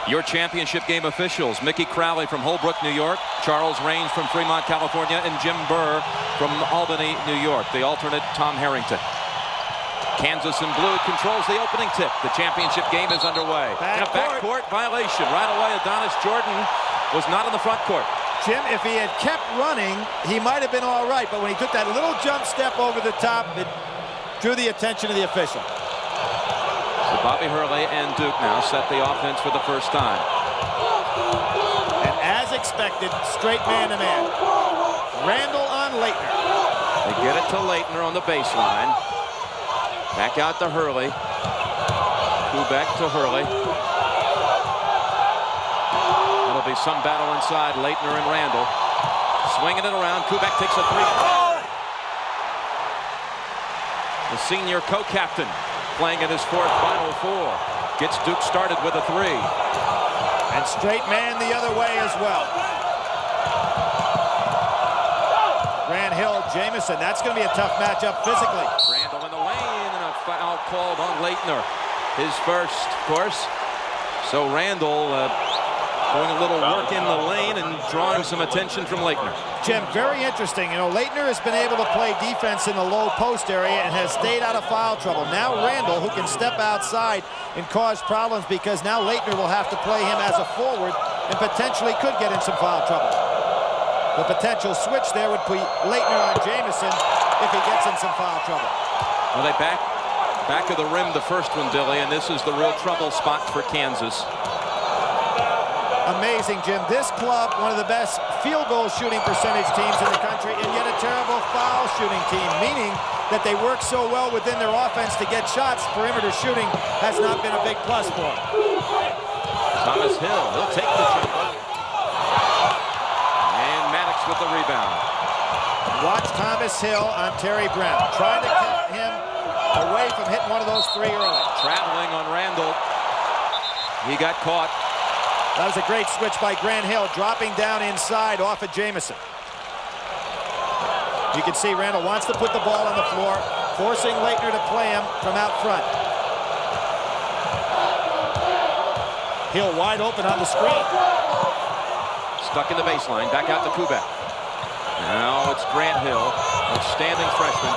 Your championship game officials: Mickey Crowley from Holbrook, New York, Charles Raines from Fremont, California, and Jim Burr from Albany, New York. The alternate, Tom Harrington. Kansas in blue controls the opening tip. The championship game is underway. And a backcourt violation. Right away, Adonis Jordan was not in the front court. Jim, if he had kept running, he might have been all right. But when he took that little jump step over the top, it drew the attention of the official. So Bobby Hurley and Duke now set the offense for the first time. And as expected, straight man-to-man. Randall on Laettner. They get it to Laettner on the baseline. Back out to Hurley. Kubek to Hurley. That'll be some battle inside. Laettner and Randall. Swinging it around. Kubek takes a three. The senior co-captain playing in his fourth Final Four. Gets Duke started with a three. And straight man the other way as well. Grant Hill, Jamison. That's going to be a tough matchup physically. Randall in the lane, and a foul called on Laettner. His first, of course. So Randall doing a little work in the lane and drawing some attention from Laettner. Jim, very interesting. You know, Laettner has been able to play defense in the low post area and has stayed out of foul trouble. Now Randall, who can step outside and cause problems, because now Laettner will have to play him as a forward and potentially could get in some foul trouble. The potential switch there would put Laettner on Jamison if he gets in some foul trouble. Well, they back of the rim the first one, Billy, and this is the real trouble spot for Kansas. Amazing, Jim. This club, one of the best field goal shooting percentage teams in the country, and yet a terrible foul shooting team, meaning that they work so well within their offense to get shots. Perimeter shooting has not been a big plus for them. Thomas Hill, he'll take the jumper. With the rebound. Watch Thomas Hill on Terry Brown, trying to keep him away from hitting one of those three early. Traveling on Randall. He got caught. That was a great switch by Grant Hill, dropping down inside off of Jamison. You can see Randall wants to put the ball on the floor, forcing Laettner to play him from out front. Hill wide open on the screen. Stuck in the baseline, back out to Kubek. Now it's Grant Hill, outstanding freshman.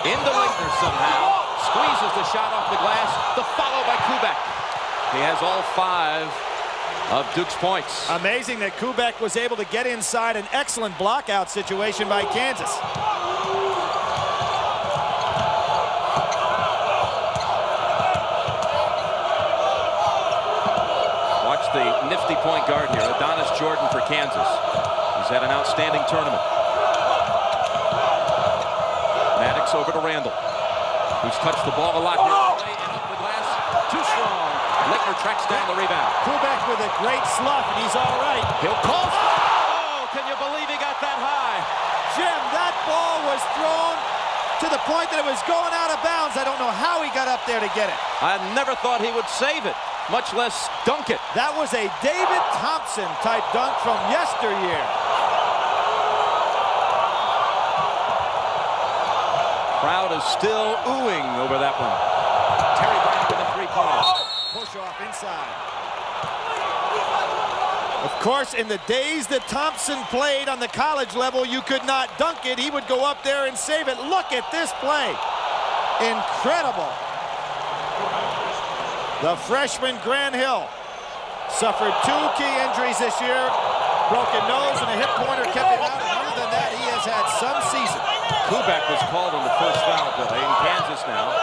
Into Laettner somehow. Squeezes the shot off the glass. The follow by Kubek. He has all 5 of Duke's points. Amazing that Kubek was able to get inside. An excellent blockout situation by Kansas. The nifty point guard here, Adonis Jordan for Kansas. He's had an outstanding tournament. Maddox over to Randall, who's touched the ball a lot here. And up the glass, too strong. Laettner tracks down the rebound. Kubek with a great slough, and he's all right. He'll call. Oh, can you believe he got that high? Jim, that ball was thrown to the point that it was going out of bounds. I don't know how he got up there to get it. I never thought he would save it, much less dunk it. That was a David Thompson type dunk from yesteryear. Crowd is still oohing over that one. Terry Brown with a three-pointer. Push off inside. Of course, in the days that Thompson played on the college level, you could not dunk it. He would go up there and save it. Look at this play. Incredible. The freshman Grant Hill suffered 2 key injuries this year. Broken nose and a hip pointer kept him out. And other than that, he has had some season. Kubek was called on the first foul play in Kansas now,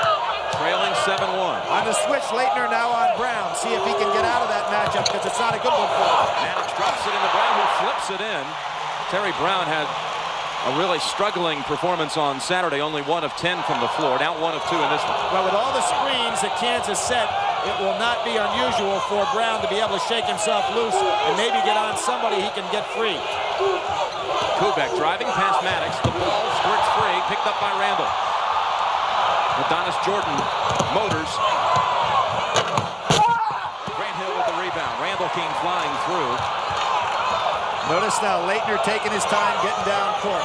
trailing 7-1. On the switch, Laettner now on Brown. See if he can get out of that matchup, because it's not a good one for him. Maddox drops it into Brown, who flips it in. Terry Brown had a really struggling performance on Saturday, only 1 of 10 from the floor, now 1 of 2 in this one. Well, with all the screens that Kansas set, it will not be unusual for Brown to be able to shake himself loose and maybe get on somebody he can get free. Kubek driving past Maddox. The ball squirts free, picked up by Randall. Adonis Jordan motors. Grant Hill with the rebound. Randall came flying through. Notice now Laettner taking his time getting down court.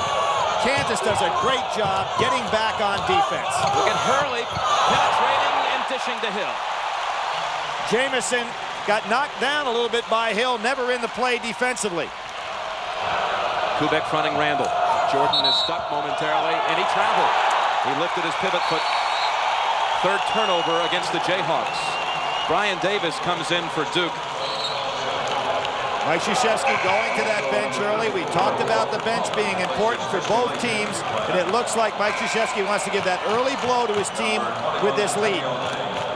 Kansas does a great job getting back on defense. Look at Hurley penetrating and dishing to Hill. Jamison got knocked down a little bit by Hill, never in the play defensively. Kubek fronting Randall. Jordan is stuck momentarily, and he traveled. He lifted his pivot foot. Third turnover against the Jayhawks. Brian Davis comes in for Duke. Mike Krzyzewski going to that bench early. We talked about the bench being important for both teams, and it looks like Mike Krzyzewski wants to give that early blow to his team with this lead.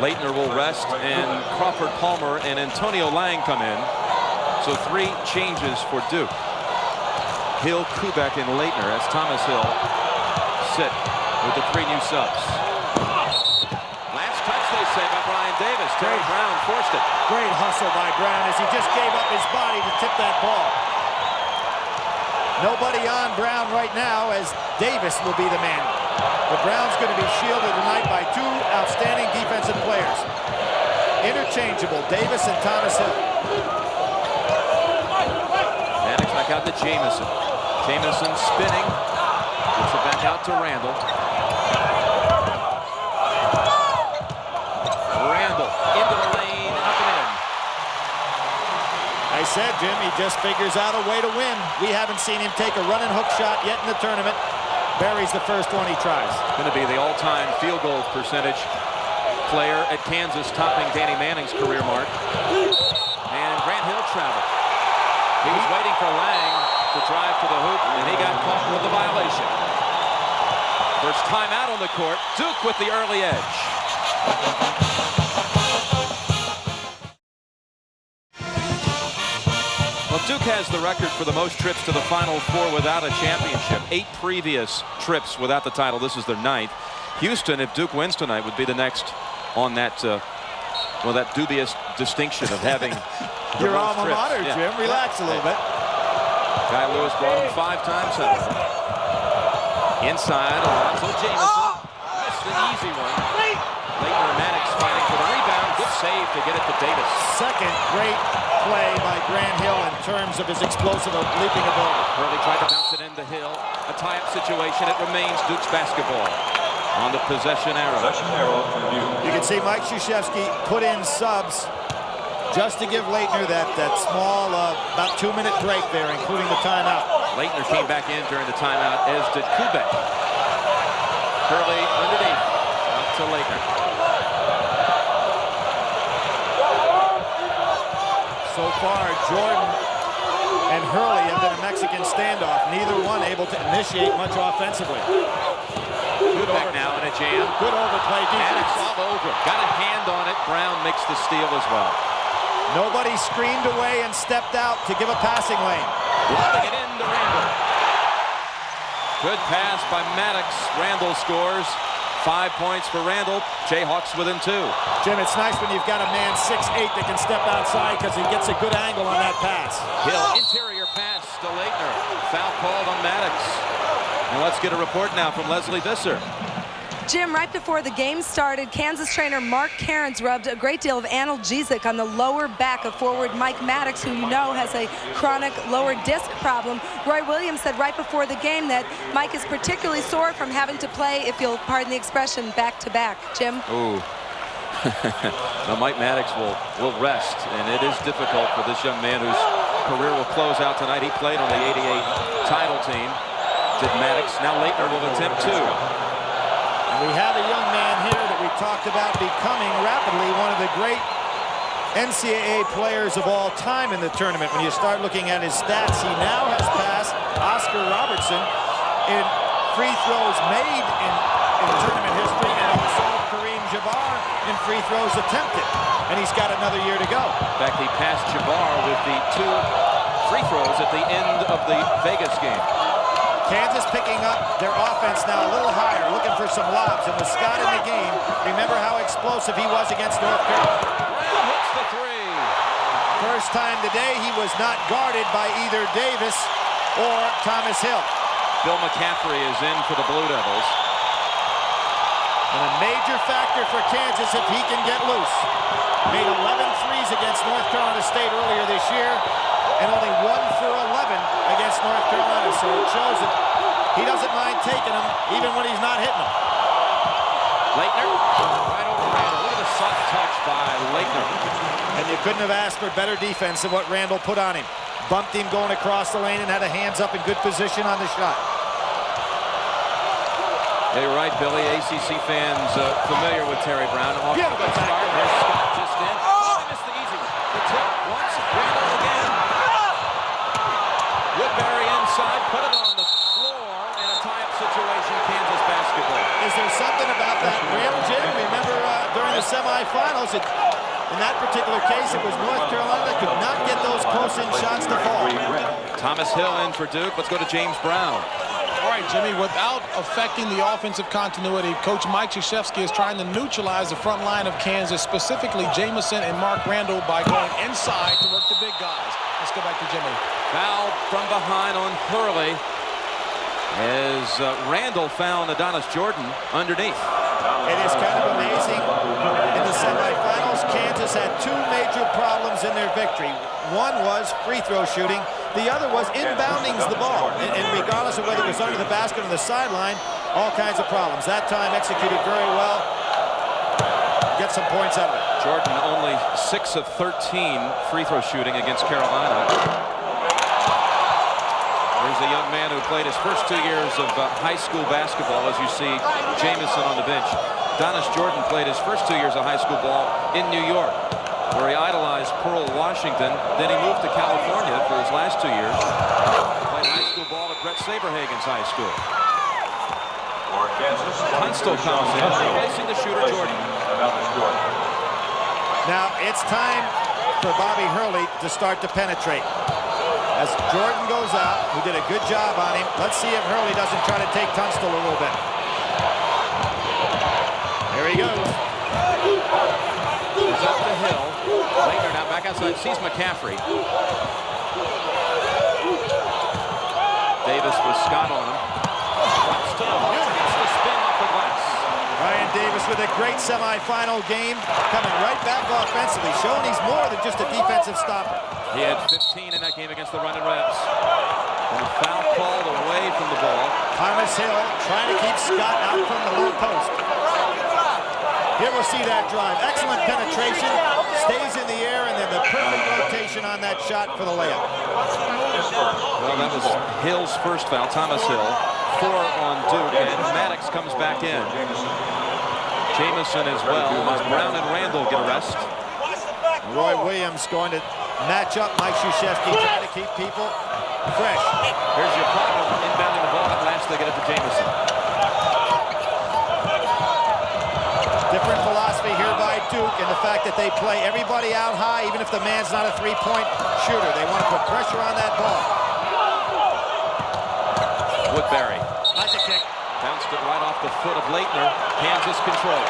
Laettner will rest, and Crawford Palmer and Antonio Lang come in. So 3 changes for Duke. Hill, Kubek, and Laettner as Thomas Hill sit with the 3 new subs. Last touch, they say, by Brian Davis. Terry Brown forced it. Great hustle by Brown as he just gave up his body to tip that ball. Nobody on Brown right now as Davis will be the man. But Brown's going to be shielded tonight by 2 outstanding defensive players. Interchangeable, Davis and Thomas Hill. Maddox back out to Jamison. Jamison spinning. Gives it back out to Randall. Randall into the lane, up and in. I said, Jim, he just figures out a way to win. We haven't seen him take a run and hook shot yet in the tournament. Buries the first one he tries. Going to be the all-time field goal percentage player at Kansas, topping Danny Manning's career mark. And Grant Hill traveled. He was waiting for Lang to drive to the hoop, and he got caught with the violation. First time out on the court. Duke with the early edge. Well, Duke has the record for the most trips to the Final Four without a championship. 8 previous trips without the title. This is their 9th. Houston, if Duke wins tonight, would be the next on that, well, that dubious distinction of having your alma mater, Jim. Relax a little bit. Guy Lewis brought him 5 times, however. Inside, Alonzo Jamison. Missed the easy one. Laettner and Maddox fighting for the rebound. Good save to get it to Davis. Second great play by Grant Hill in terms of his explosive leaping ability. Hurley tried to bounce it into Hill. A tie-up situation. It remains Duke's basketball on the possession arrow. You can see Mike Krzyzewski put in subs just to give Laettner that small, about 2-minute break there, including the timeout. Laettner came back in during the timeout, as did Kubek. Hurley underneath, out to Laettner. So far, Jordan and Hurley have been a Mexican standoff, neither one able to initiate much offensively. Kubek now in a jam. Good overplay defense. Maddox all over. Got a hand on it. Brown makes the steal as well. Nobody screened away and stepped out to give a passing lane. Lobbing it into Randall. Good pass by Maddox. Randall scores. 5 points for Randall. Jayhawks within 2. Jim, it's nice when you've got a man 6'8" that can step outside because he gets a good angle on that pass. Hill, interior pass to Laettner. Foul called on Maddox. And let's get a report now from Leslie Visser. Jim, right before the game started, Kansas trainer Mark Cairns rubbed a great deal of analgesic on the lower back of forward Mike Maddox, who you know has a chronic lower disc problem. Roy Williams said right before the game that Mike is particularly sore from having to play, if you'll pardon the expression, back-to-back. Jim? Ooh. Now Mike Maddox will rest, and it is difficult for this young man whose career will close out tonight. He played on the '88 title team. Did Maddox. Now Laettner will attempt 2. We have a young man here that we talked about becoming rapidly one of the great NCAA players of all time in the tournament. When you start looking at his stats, he now has passed Oscar Robertson in free throws made in tournament history, and also Kareem Jabbar in free throws attempted. And he's got another year to go. In fact, he passed Jabbar with the 2 free throws at the end of the Vegas game. Kansas picking up their offense now a little higher, looking for some lobs. And with Scott in the game, remember how explosive he was against North Carolina. Brown hits the 3. First time today he was not guarded by either Davis or Thomas Hill. Bill McCaffrey is in for the Blue Devils. And a major factor for Kansas if he can get loose. Made 11 threes against North Carolina State earlier this year, and only 1 for 11 against North Carolina. So it shows that he doesn't mind taking them even when he's not hitting them. Laettner right over Randall. Look at the soft touch by Laettner. And you couldn't have asked for better defense than what Randall put on him. Bumped him going across the lane and had a hands up in good position on the shot. Yeah, you're right, Billy. ACC fans familiar with Terry Brown. Off to a good start. Here's Scott just in. Oh, he missed the easy one. The tip once. Randall again. Woodbury inside. Put it on the floor in a tie-up situation. Kansas basketball. Is there something about that rim, Jim? Remember during the semifinals, in that particular case, it was North Carolina that could not get those close-in shots to fall. Thomas Hill in for Duke. Let's go to James Brown. All right, Jimmy, without affecting the offensive continuity, Coach Mike Krzyzewski is trying to neutralize the front line of Kansas, specifically Jamison and Mark Randall, by going inside to work the big guys. Let's go back to Jimmy. Foul from behind on Hurley as Randall found Adonis Jordan underneath. It is kind of amazing. In the semifinals, Kansas had two major problems in their victory. One was free throw shooting. The other was inbounding the ball. And regardless of whether it was under the basket or the sideline, all kinds of problems. That time executed very well. Get some points out of it. Jordan only 6 of 13 free throw shooting against Carolina. There's a young man who played his first 2 years of high school basketball, as you see Jamison on the bench. Adonis Jordan played his first 2 years of high school ball in New York, where he idolized Pearl Washington. Then he moved to California for his last 2 years. Played high school ball at Brett Saberhagen's high school. Tunstall comes in, replacing the shooter Jordan. Now it's time for Bobby Hurley to start to penetrate. As Jordan goes out, who did a good job on him, let's see if Hurley doesn't try to take Tunstall a little bit. There he goes. He's up the hill. Laettner now back outside, sees McCaffrey. Davis with Scott on him. Drops to the hole, gets the spin off the glass. Ryan Davis with a great semifinal game, coming right back offensively, showing he's more than just a defensive stopper. He had 15 in that game against the Running Rebs. And a foul called away from the ball. Thomas Hill trying to keep Scott out from the low post. Here we'll see that drive. Excellent penetration. Stays in the air, and then the perfect rotation on that shot for the layup. Well, that was Hill's first foul. Thomas Hill. 4 on Duke, and Maddox comes back in. Jamison as well, as Brown and Randall get a rest. Roy Williams going to match up Mike Krzyzewski, trying to keep people fresh. Here's your problem inbounding the ball. At last they get it to Jamison. Different philosophy here by Duke, and the fact that they play everybody out high, even if the man's not a three-point shooter. They want to put pressure on that ball. Woodbury. That's a kick. Bounced it right off the foot of Laettner. Kansas controls.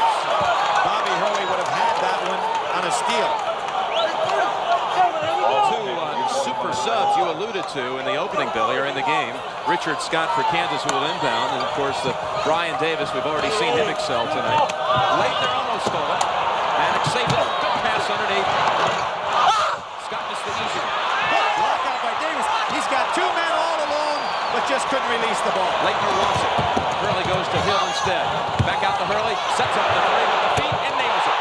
Bobby Hurley would have had that one on a steal. 2 super subs you alluded to in the opening, Billy, are in the game. Richard Scott for Kansas, who will inbound, and of course Brian Davis. We've already seen him excel tonight. Laettner almost stole it. Maddox saves it. Good pass underneath. Scott missed the easy one. Block out by Davis. He's got 2 men all alone, but just couldn't release the ball. Laettner wants it. Hurley goes to Hill instead. Back out to Hurley. Sets up the 3 with the feet and nails it.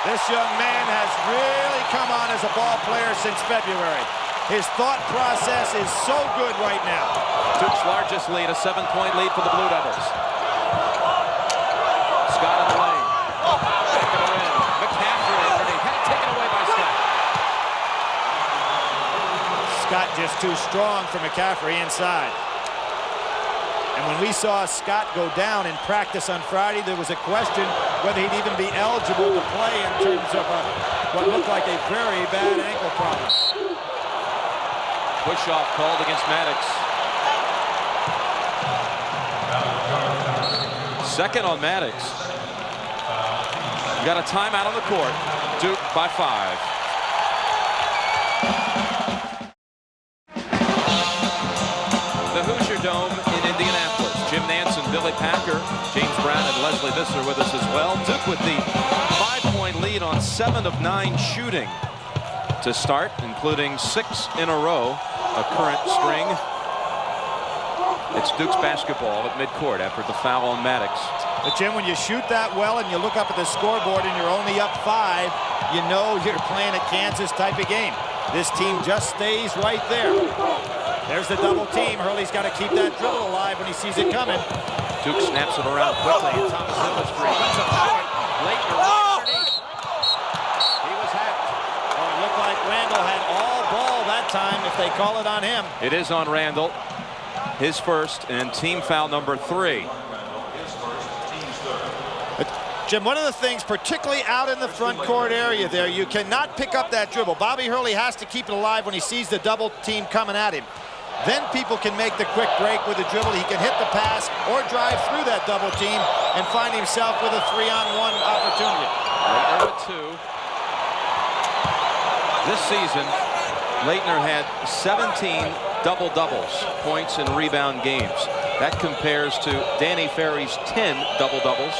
This young man has really come on as a ball player since February. His thought process is so good right now. Duke's largest lead, a 7-point lead for the Blue Devils. Scott in the lane. Back in the rim. McCaffrey underneath. Had it taken away by Scott. Scott just too strong for McCaffrey inside. And when we saw Scott go down in practice on Friday, there was a question whether he'd even be eligible to play in terms of what looked like a very bad ankle problem. Push-off called against Maddox. Second on Maddox. You got a timeout on the court. Duke by 5. The Hoosier Dome in Indianapolis. Jim Nance and Billy Packer, James Brown and Leslie Visser with us as well. Duke with the 5-point lead on 7 of 9 shooting to start, including 6 in a row, a current string. It's Duke's basketball at midcourt after the foul on Maddox. But Jim, when you shoot that well and you look up at the scoreboard and you're only up 5, you know you're playing a Kansas type of game. This team just stays right there. There's the double team. Hurley's got to keep that dribble alive when he sees it coming. Duke snaps it around quickly, and Thomas Hill is free. Puts up short. Laettner right underneath. He was hacked. Oh, it looked like Randall had all ball that time if they call it on him. It is on Randall. His first, and team foul number 3. Jim, one of the things, particularly out in the front court area there, you cannot pick up that dribble. Bobby Hurley has to keep it alive when he sees the double team coming at him. Then people can make the quick break with the dribble. He can hit the pass or drive through that double team and find himself with a 3-on-1 opportunity. Laettner with 2. This season, Laettner had 17 double-doubles, points and rebound games. That compares to Danny Ferry's 10 double-doubles.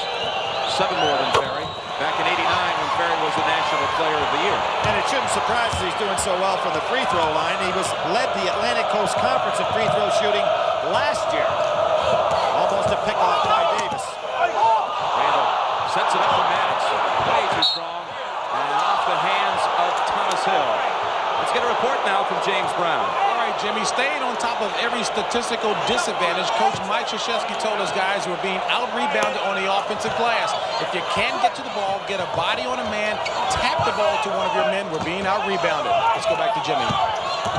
7 more than Ferry. Back in '89 when Ferry was the National Player of the Year. And it shouldn't surprise us he's doing so well from the free throw line. He led the Atlantic Coast Conference in free throw shooting last year. Almost a pick-off by Davis. Randall sets it up for Maddox. Way too strong. And off the hands of Thomas Hill. Let's get a report now from James Brown. All right, Jimmy, staying on top of every statistical disadvantage, Coach Mike Krzyzewski told us guys who are being out-rebounded on the offensive glass. If you can get to the ball, get a body on a man, tap the ball to one of your men, we're being out-rebounded. Let's go back to Jimmy.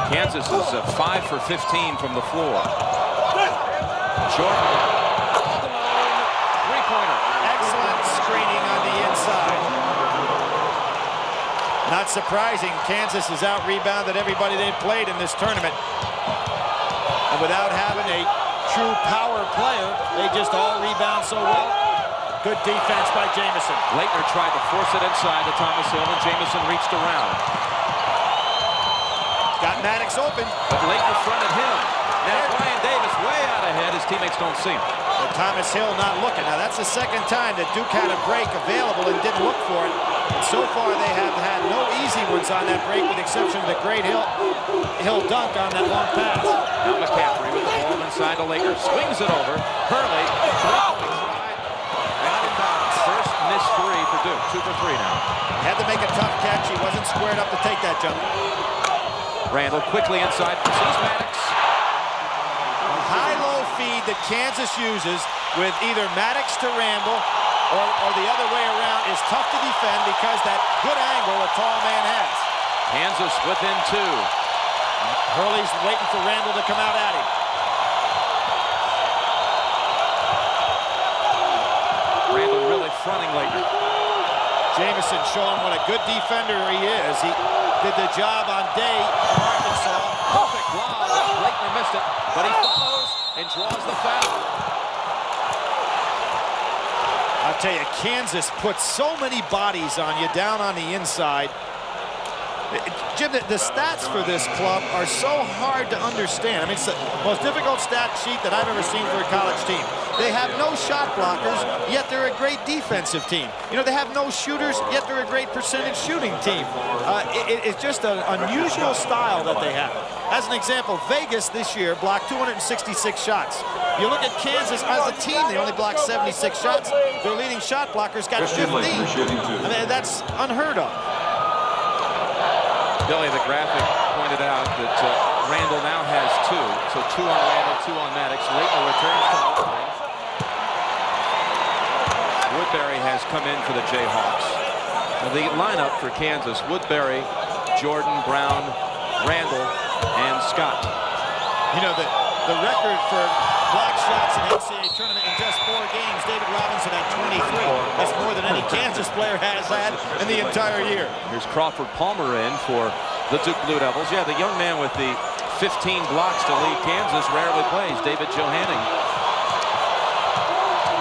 Kansas is 5 for 15 from the floor. Jordan. Three-pointer. Excellent screening on the inside. Not surprising, Kansas has out-rebounded everybody they've played in this tournament. And without having a true power player, they just all rebound so well. Good defense by Jamison. Laettner tried to force it inside to Thomas Hill, and Jamison reached around. Got Maddox open. But Laettner fronted him. Now Brian Davis way out ahead. His teammates don't see him. But Thomas Hill not looking. Now that's the second time that Duke had a break available and didn't look for it. And so far they have had no easy ones on that break, with the exception of the great Hill dunk on that long pass. Now McCaffrey with the ball inside to Laettner. Swings it over. Hurley. First missed 3 for Duke. 2 for 3 now. Had to make a tough catch. He wasn't squared up to take that jump. Randall quickly inside. Sees Maddox. A high-low feed that Kansas uses with either Maddox to Randall or the other way around is tough to defend because that good angle a tall man has. Kansas within 2. Hurley's waiting for Randall to come out at him. Randall really fronting Laettner. Jamison showing what a good defender he is. He did the job on day in Arkansas. Perfect lob. Laettner missed it, but he follows and draws the foul. I'll tell you, Kansas puts so many bodies on you down on the inside. Jim, the stats for this club are so hard to understand. I mean, it's the most difficult stat sheet that I've ever seen for a college team. They have no shot blockers, yet they're a great defensive team. You know, they have no shooters, yet they're a great percentage shooting team. It's just an unusual style that they have. As an example, Vegas this year blocked 266 shots. You look at Kansas as a team, they only blocked 76 shots. Their leading shot blockers got 15. I mean, that's unheard of. Billy, the graphic pointed out that Randall now has 2. So 2 on Randall, 2 on Maddox. Laettner returns to the line. Woodbury has come in for the Jayhawks. Now, the lineup for Kansas: Woodbury, Jordan, Brown, Randall, and Scott. You know, the record for block shots in the NCAA Tournament in just 4 games, David Robinson had 23. That's more than any Kansas player has had in the entire year. Here's Crawford Palmer in for the Duke Blue Devils. Yeah, the young man with the 15 blocks to lead Kansas rarely plays, David Johanning.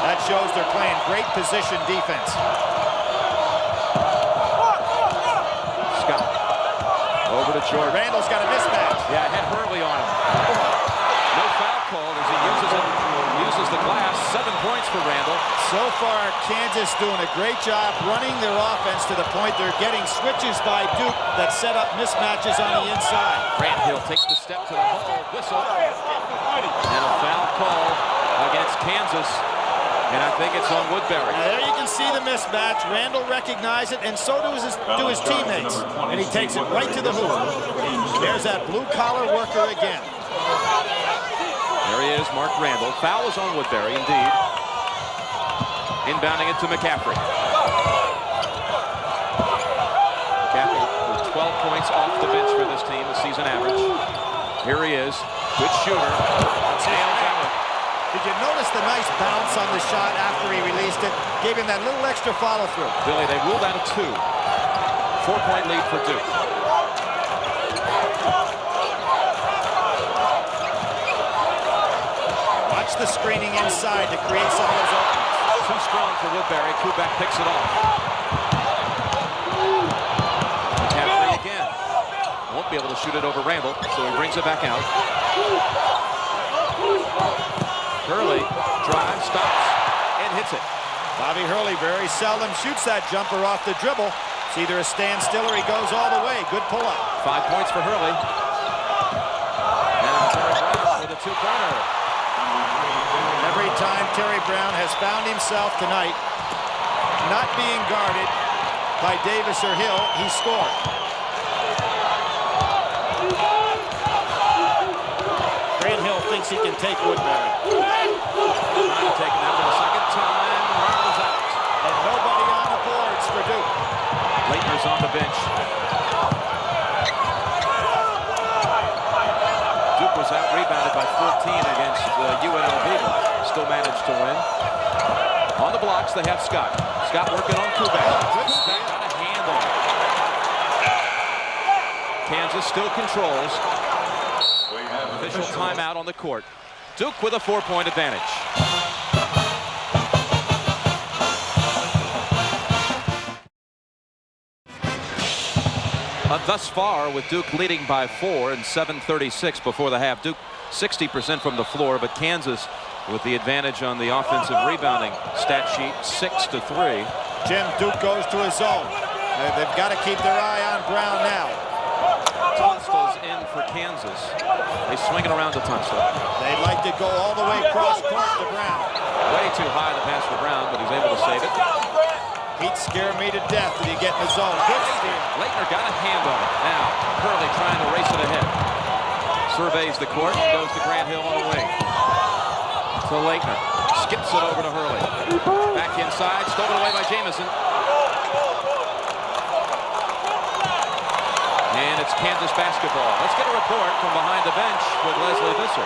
That shows they're playing great position defense. Scott over to Jordan. Randall's got a mismatch. Yeah, had Hurley on him. No foul called as he uses the glass. 7 points for Randall. So far, Kansas doing a great job running their offense to the point they're getting switches by Duke that set up mismatches on the inside. Grant Hill takes the step to the hole, whistle, and a foul call against Kansas. And I think it's on Woodbury. Now there you can see the mismatch. Randall recognized it, and so do his teammates. And he takes it right to the hoop. There's that blue-collar worker again. There he is, Mark Randall. Foul is on Woodbury, indeed. Inbounding it to McCaffrey. McCaffrey with 12 points off the bench for this team, the season average. Here he is, good shooter. Nails that one. Did you notice the nice bounce on the shot after he released it? Gave him that little extra follow-through. Billy, they ruled out a 2. 4-point lead for Duke. Watch the screening inside to create some of those openings. Too strong for Woodbury. Kubek picks it off. McCaffrey again. Won't be able to shoot it over Randall, so he brings it back out. Hurley drives, stops, and hits it. Bobby Hurley very seldom shoots that jumper off the dribble. It's either a standstill or he goes all the way. Good pull-up. 5 points for Hurley. And Terry Brown with a 2-pointer. Every time Terry Brown has found himself tonight not being guarded by Davis or Hill, he scored. Grant Hill thinks he can take Woodbury. Trying to take him out for the second time. Randall's out. And nobody on the boards for Duke. Laettner's on the bench. Duke was out-rebounded by 14 against UNLV, but still managed to win. On the blocks, they have Scott. Scott working on Kubek. Kubek got a hand on it. Kansas still controls. Official timeout on the court. Duke with a 4-point advantage. Thus far, with Duke leading by 4 and 7:36 before the half. Duke 60% from the floor, but Kansas with the advantage on the offensive rebounding stat sheet, 6-3. Jim, Duke goes to his zone. They've got to keep their eye on Brown now. Tunstall's in for Kansas. They swing it around to Tunstall. They'd like to go all the way cross court to Brown. Way too high the pass for Brown, but he's able to save it. He'd scare me to death if you get in the zone. Good steal. Laettner got a hand on it. Now, Hurley trying to race it ahead. Surveys the court and goes to Grant Hill on the wing. To Laettner. Skips it over to Hurley. Back inside, stolen away by Jamison. And it's Kansas basketball. Let's get a report from behind the bench with Leslie Visser.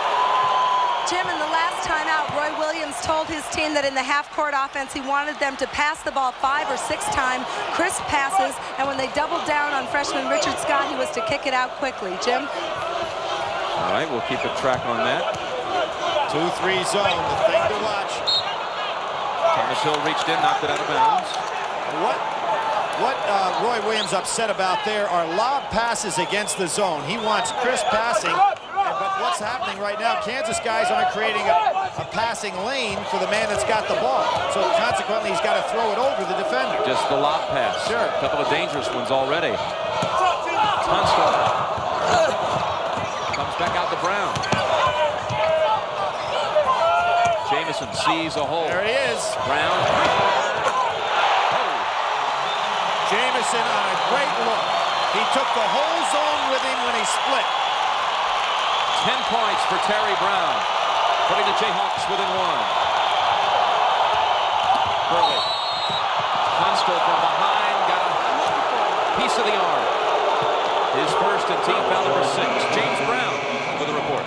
Jim, in the last timeout, Roy Williams told his team that in the half-court offense, he wanted them to pass the ball 5 or 6 times, crisp passes, and when they doubled down on freshman Richard Scott, he was to kick it out quickly. Jim? All right, we'll keep a track on that. 2-3 zone, the thing to watch. Thomas Hill reached in, knocked it out of bounds. What Roy Williams upset about there are lob passes against the zone. He wants crisp passing. But what's happening right now, Kansas guys aren't creating a passing lane for the man that's got the ball. So consequently, he's got to throw it over the defender. Just the lob pass. Sure. A couple of dangerous ones already. Tunstall comes back out to Brown. Jamison sees a hole. There he is. Brown. Jamison on a great look. He took the whole zone with him when he split. 10 points for Terry Brown, putting the Jayhawks within 1. Hurley. Tunstall from behind, got a piece of the arm. His first and team foul number 6. James Brown with a report.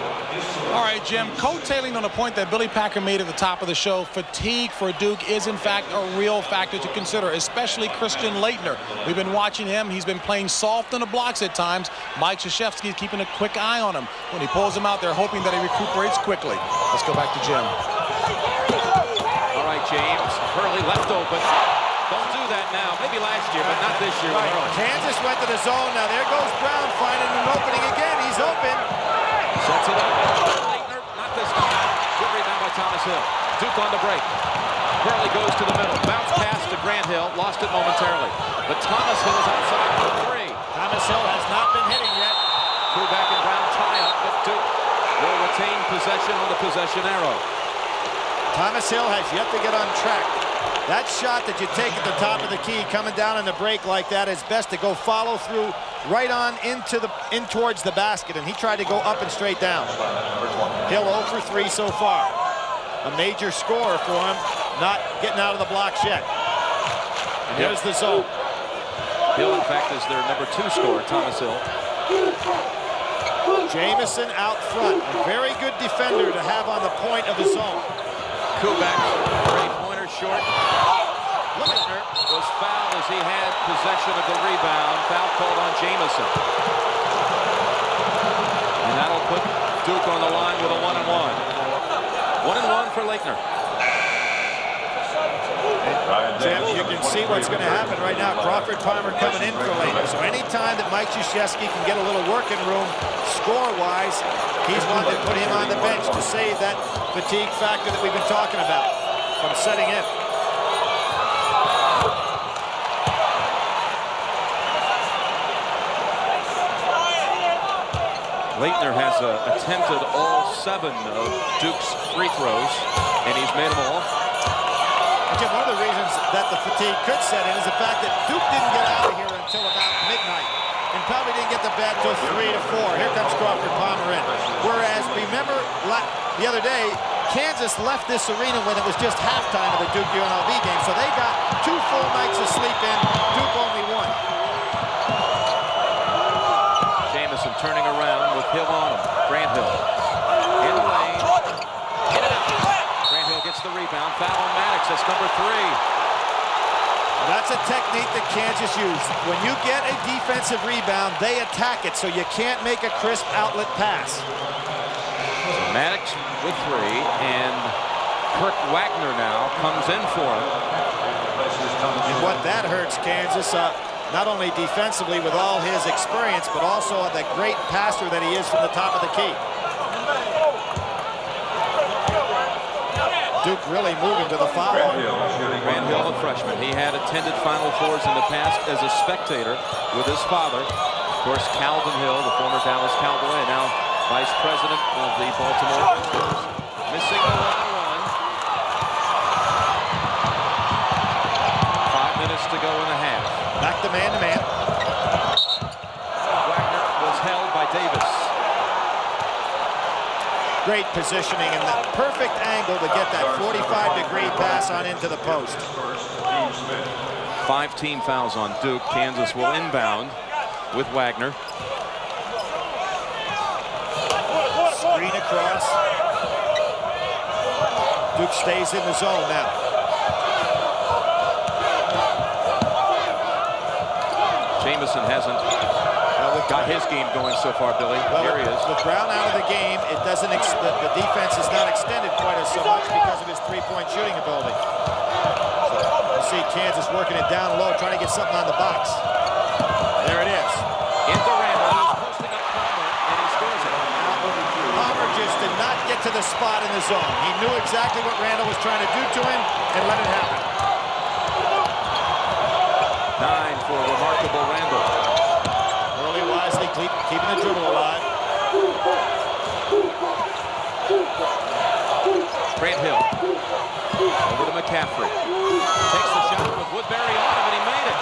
All right, Jim, coattailing on a point that Billy Packer made at the top of the show, fatigue for Duke is, in fact, a real factor to consider, especially Christian Laettner. We've been watching him. He's been playing soft on the blocks at times. Mike Krzyzewski is keeping a quick eye on him. When he pulls him out, they're hoping that he recuperates quickly. Let's go back to Jim. All right, James. Hurley left open. Don't do that now. Maybe last year, but not this year. Right. Kansas went to the zone. Now there goes Brown finding an opening again. He's open. Sets it up. Laettner, not this time. Good rebound by Thomas Hill. Duke on the break. Hurley goes to the middle. Bounce pass to Grant Hill. Lost it momentarily. But Thomas Hill is outside for 3. Thomas Hill has not been hitting yet. Kubek and Brown tie up, but Duke will retain possession on the possession arrow. Thomas Hill has yet to get on track. That shot that you take at the top of the key coming down in the break like that is best to go follow through right on in towards the basket, and he tried to go up and straight down. Hill 0 for 3 so far. A major scorer for him, not getting out of the blocks yet. And here's the zone. Hill, in fact, is their #2 scorer, Thomas Hill. Jamison out front, a very good defender to have on the point of the zone. Kubek, three-pointer short. Laettner was fouled as he had possession of the rebound. Foul called on Jamison. And that'll put Duke on the line with a 1-and-1. 1-and-1 for Laettner. Jim, you can see what's going to happen right now. Crawford Palmer coming in for Laettner. So anytime that Mike Krzyzewski can get a little working room score-wise, he's wanted to put him on the bench to save that fatigue factor that we've been talking about from setting in. Laettner has attempted all 7 of Duke's free throws, and he's made them all. Jim, one of the reasons that the fatigue could set in is the fact that Duke didn't get out of here until about midnight, and probably didn't get to bed till 3 to 4. Here comes Crawford Palmer in. Whereas, remember, the other day, Kansas left this arena when it was just halftime of the Duke UNLV game, so they got 2 full nights of sleep in. Duke only 1. Jamison turning around with Hill on him. Grant Hill in the lane. In and out. Grant Hill gets the rebound. Foul on Maddox. That's #3. That's a technique that Kansas used. When you get a defensive rebound, they attack it, so you can't make a crisp outlet pass. Maddox with 3, and Kirk Wagner now comes in for him. And what that hurts Kansas, not only defensively with all his experience, but also the great passer that he is from the top of the key. Duke really moving to the foul. Grant Hill, a freshman. He had attended Final Fours in the past as a spectator with his father. Of course, Calvin Hill, the former Dallas Cowboy, and now Vice President of the Baltimore Orioles. Missing the 1-1. 5 minutes to go in the half. Back to man-to-man. Wagner was held by Davis. Great positioning and the perfect angle to get that 45-degree pass on into the post. 5 team fouls on Duke. Kansas will inbound with Wagner. Screen across. Duke stays in the zone now. Jamison hasn't got his game going so far, Billy. Well, here he is. With Brown out of the game, it doesn't. The defense is not extended quite as so much because of his three-point shooting ability. So you see Kansas working it down low, trying to get something on the box. There it is. Into Randall, posting up Palmer, and he scores it. Palmer just did not get to the spot in the zone. He knew exactly what Randall was trying to do to him and let it happen. 9 for remarkable Randall. Hurley wisely keeping the dribble alive. Grant Hill over to McCaffrey. Takes the shot with Woodbury on him, and he made it.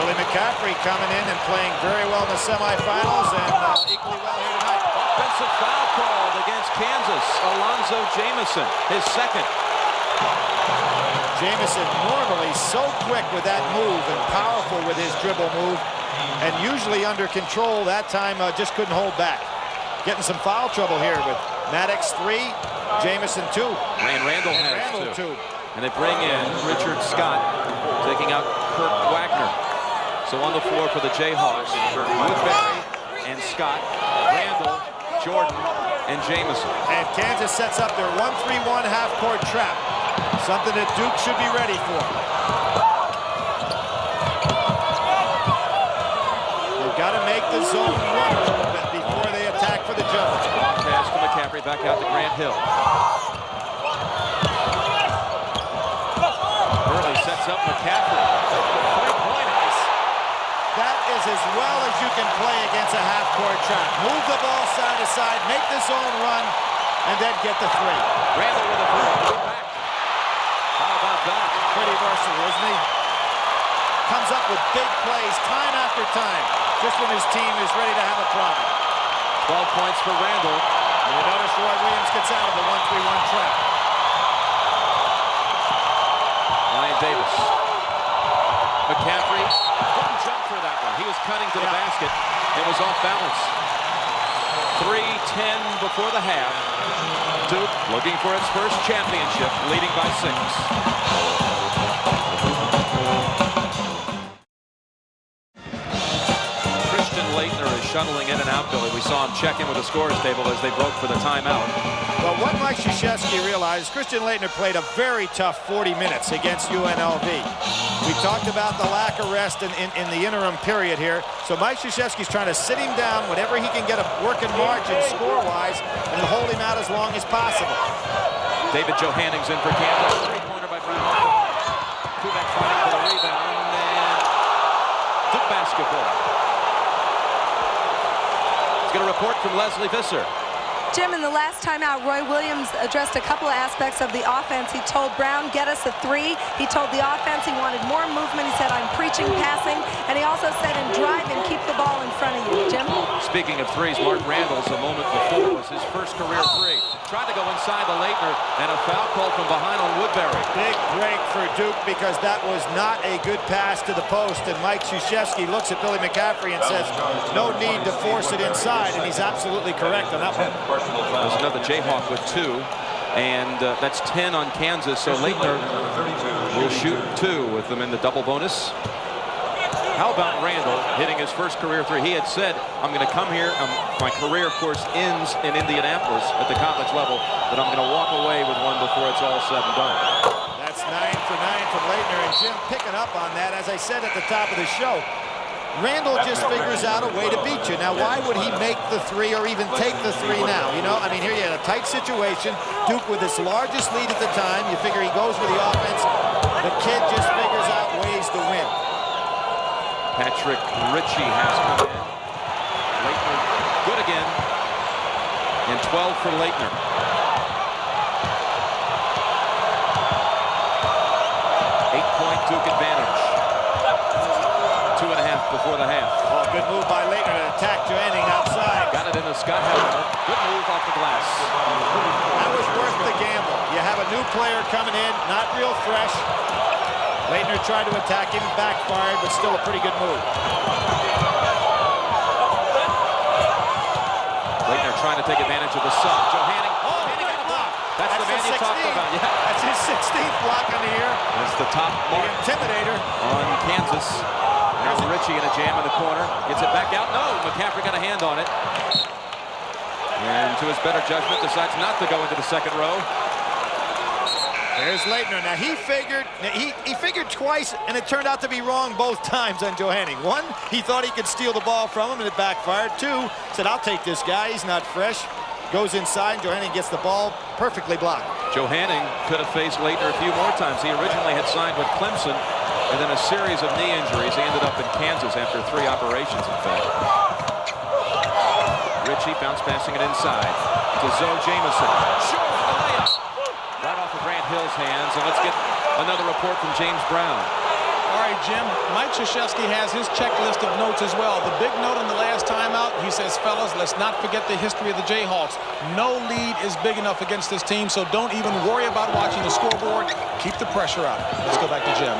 Billy McCaffrey coming in and playing very well in the semifinals and equally well here tonight. Offensive foul called against Kansas. Alonzo Jamison, his second. Jamison normally so quick with that move and powerful with his dribble move and usually under control. That time just couldn't hold back. Getting some foul trouble here with Maddox 3, Jamison 2. And Randall has 2. And they bring in Richard Scott, taking out Kirk Wagner. So on the floor for the Jayhawks, Woodbury and Scott, Randall, Jordan, and Jamison. And Kansas sets up their 1-3-1 half-court trap. Something that Duke should be ready for. They've got to make the zone run a little bit before they attack for the jump. Pass to McCaffrey, back out to Grant Hill. Hurley sets up McCaffrey. Three-pointers. That is as well as you can play against a half-court trap. Move the ball side to side, make the zone run, and then get the three. Randall with a three. Back. How about that? Pretty versatile, isn't he? Comes up with big plays time after time, just when his team is ready to have a problem. 12 points for Randall. And you notice Roy Williams gets out of the 1-3-1 trap. Ryan Davis. McCaffrey didn't jump for that one. He was cutting to the basket. It was off balance. 3:10 before the half. Duke looking for its first championship, leading by 6. Laettner is shuttling in and out, Billy. We saw him check in with the scores table as they broke for the timeout. Well, what Mike Krzyzewski realized, Christian Laettner played a very tough 40 minutes against UNLV. We talked about the lack of rest in the interim period here. So Mike Krzyzewski's trying to sit him down whenever he can get a working margin score-wise and hold him out as long as possible. David Johanning's in for Kansas. Three-pointer by Brown. Kubek fighting for the rebound. And Duke basketball. Get a report from Leslie Visser. Jim, in the last timeout, Roy Williams addressed a couple of aspects of the offense. He told Brown, get us a three. He told the offense he wanted more movement. He said, I'm preaching passing. And he also said, and drive and keep the ball in front of you. Jim? Speaking of threes, Mark Randall's a moment before was his first career three. Tried to go inside the Laettner, and a foul called from behind on Woodbury. Big break for Duke because that was not a good pass to the post. And Mike Krzyzewski looks at Billy McCaffrey and says, no need to force it inside. And he's absolutely correct on that one. There's another Jayhawk with 2, and that's 10 on Kansas. So Laettner will shoot 2 with them in the double bonus. How about Randall hitting his first career three? He had said, I'm going to come here. My career, of course, ends in Indianapolis at the college level, but I'm going to walk away with one before it's all said and done. That's 9 for 9 from Laettner, and Jim picking up on that. As I said at the top of the show, Randall just figures out a way to beat you. Now, why would he make the three or even take the three now? You know, I mean, here you had a tight situation. Duke with his largest lead at the time. You figure he goes for the offense. The kid just figures out ways to win. Patrick Ritchie has come in. Laettner good again. And 12 for Laettner. 8-point Duke advantage. 2.5 before the half. Oh, good move by Laettner to attack Johannington outside. Got it into Scott Hellner. Good move off the glass. That was worth the gamble. You have a new player coming in, not real fresh. Laettner tried to attack him, backfired, but still a pretty good move. Laettner trying to take advantage of the sub. Johannington. Oh, he got a block. That's the man you talked about. Yeah. That's his 16th block on the year. That's the top mark. The intimidator On Kansas. Now Ritchie in a jam in the corner. Gets it back out. No, McCaffrey got a hand on it. And to his better judgment, decides not to go into the second row. There's Laettner. Now he figured twice, and it turned out to be wrong both times on Johannington. One, he thought he could steal the ball from him, and it backfired. Two, said, I'll take this guy. He's not fresh. Goes inside. Johannington gets the ball perfectly blocked. Johannington could have faced Laettner a few more times. He originally had signed with Clemson, and then a series of knee injuries. He ended up in Kansas after 3 operations, in fact. Ritchie bounce passing it inside to Zoe Jameson. Sure, the layup. Right off of Grant Hill's hands, and let's get another report from James Brown. All right, Jim, Mike Krzyzewski has his checklist of notes as well. The big note in the last timeout, he says, fellas, let's not forget the history of the Jayhawks. No lead is big enough against this team, so don't even worry about watching the scoreboard. Keep the pressure out. Let's go back to Jim.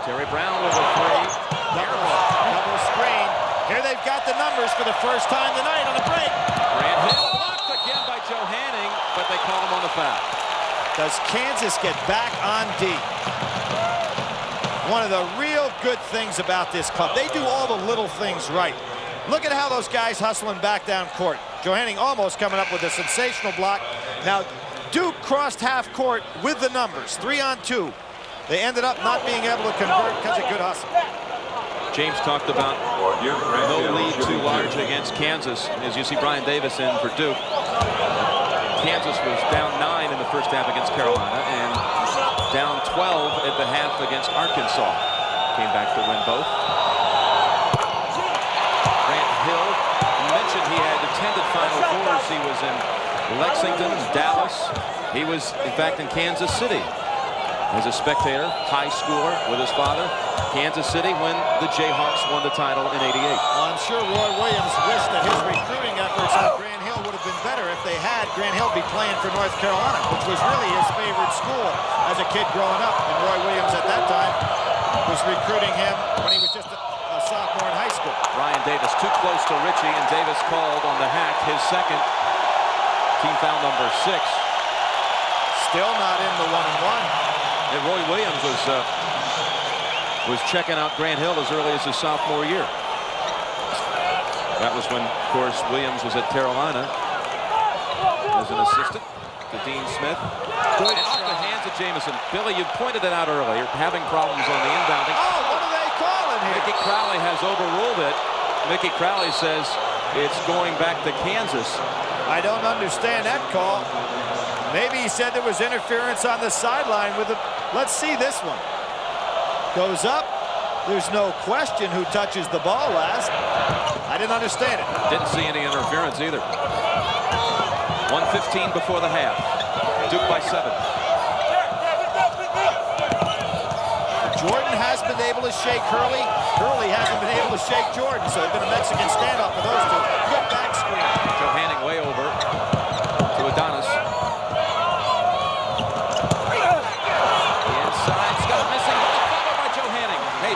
Terry Brown with a three. Double screen. Here they've got the numbers for the first time tonight on the break. Grant Hill blocked again by Johannington, but they call him on the foul. Does Kansas get back on D? One of the real good things about this club, they do all the little things right. Look at how those guys hustling back down court. Johannington almost coming up with a sensational block. Now, Duke crossed half court with the numbers, 3-on-2. They ended up not being able to convert because of good hustle. James talked about no lead too large against Kansas. As you see Brian Davis in for Duke. Kansas was down 9 in the first half against Carolina and down 12 at the half against Arkansas. Came back to win both. Grant Hill mentioned he had attended Final Fours. He was in Lexington, Dallas. He was, in fact, in Kansas City as a spectator, high schooler with his father. Kansas City when the Jayhawks won the title in '88. Well, I'm sure Roy Williams wished that his recruiting efforts at Grant Hill would have been better if they had Grant Hill be playing for North Carolina, which was really his favorite school as a kid growing up. And Roy Williams at that time was recruiting him when he was just a sophomore in high school. Ryan Davis too close to Richie, and Davis called on the hack, his second, team foul number 6. Still not in the 1-and-1. And Roy Williams was checking out Grant Hill as early as his sophomore year. That was when, of course, Williams was at Carolina as an assistant to Dean Smith. Good and off the hands of Jamison. Billy, you pointed it out earlier, having problems on the inbounding. Oh, what are they calling here? Mickey Crowley has overruled it. Mickey Crowley says it's going back to Kansas. I don't understand that call. Maybe he said there was interference on the sideline with the... Let's see this one. Goes up. There's no question who touches the ball last. I didn't understand it. Didn't see any interference either. 1:15 before the half. Duke by 7. Jordan has been able to shake Hurley. Hurley hasn't been able to shake Jordan, so it's been a Mexican standoff for those two. Good back screen. Johanning way over to Adonis.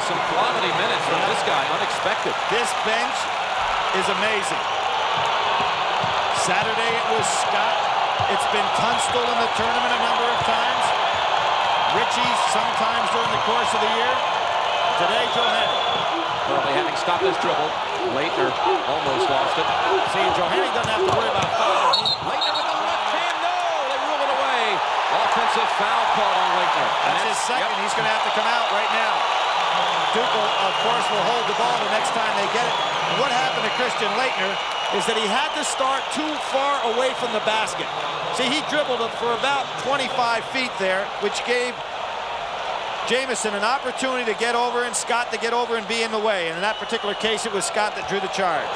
Some quality minutes from this guy, unexpected. This bench is amazing. Saturday it was Scott. It's been Tunstall in the tournament a number of times. Richie sometimes during the course of the year. Today, Johanning. Hurley having stopped his dribble. Laettner almost lost it. See, Johanning doesn't have to worry about fouling. Laettner with the left hand. No, they rule it away. Offensive foul call on Laettner. That's his second. Yep. He's going to have to come out right now. Duke, of course, will hold the ball the next time they get it. And what happened to Christian Laettner is that he had to start too far away from the basket. See, he dribbled it for about 25 feet there, which gave Jamison an opportunity to get over and Scott to get over and be in the way. And in that particular case, it was Scott that drew the charge.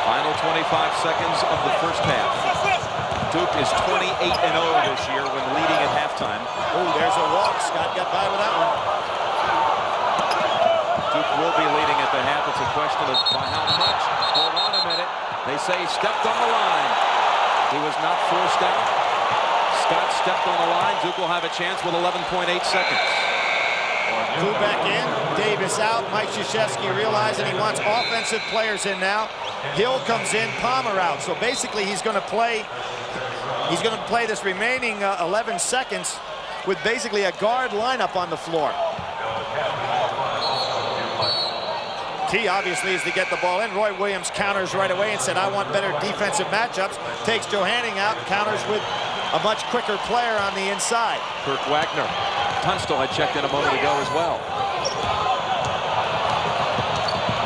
Final 25 seconds of the first half. Duke is 28-0 this year when leading at halftime. Oh, there's a walk. Scott got by with that one. Duke will be leading at the half. It's a question of by how much. Hold on a minute. They say he stepped on the line. He was not forced out. Scott stepped on the line. Duke will have a chance with 11.8 seconds. Two back in. Davis out. Mike Krzyzewski realizing he wants offensive players in now. Hill comes in. Palmer out. So basically he's going to play... He's going to play this remaining 11 seconds with basically a guard lineup on the floor. Key, obviously, is to get the ball in. Roy Williams counters right away and said, I want better defensive matchups. Takes Johanning out, counters with a much quicker player on the inside. Kirk Wagner. Tunstall had checked in a moment ago as well.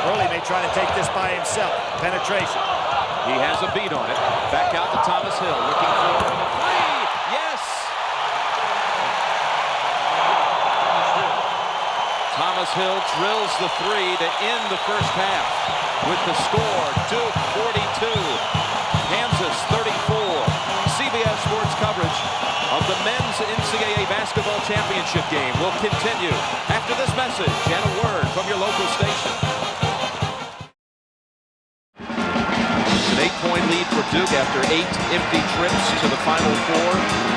Hurley may try to take this by himself. Penetration. He has a beat on it. Back out to Thomas Hill, looking for the three. Yes! Thomas Hill drills the three to end the first half. With the score, Duke 42, Kansas 34. CBS Sports coverage of the men's NCAA basketball championship game will continue after this message and a word from your local station. 8-point lead for Duke after 8 empty trips to the Final Four.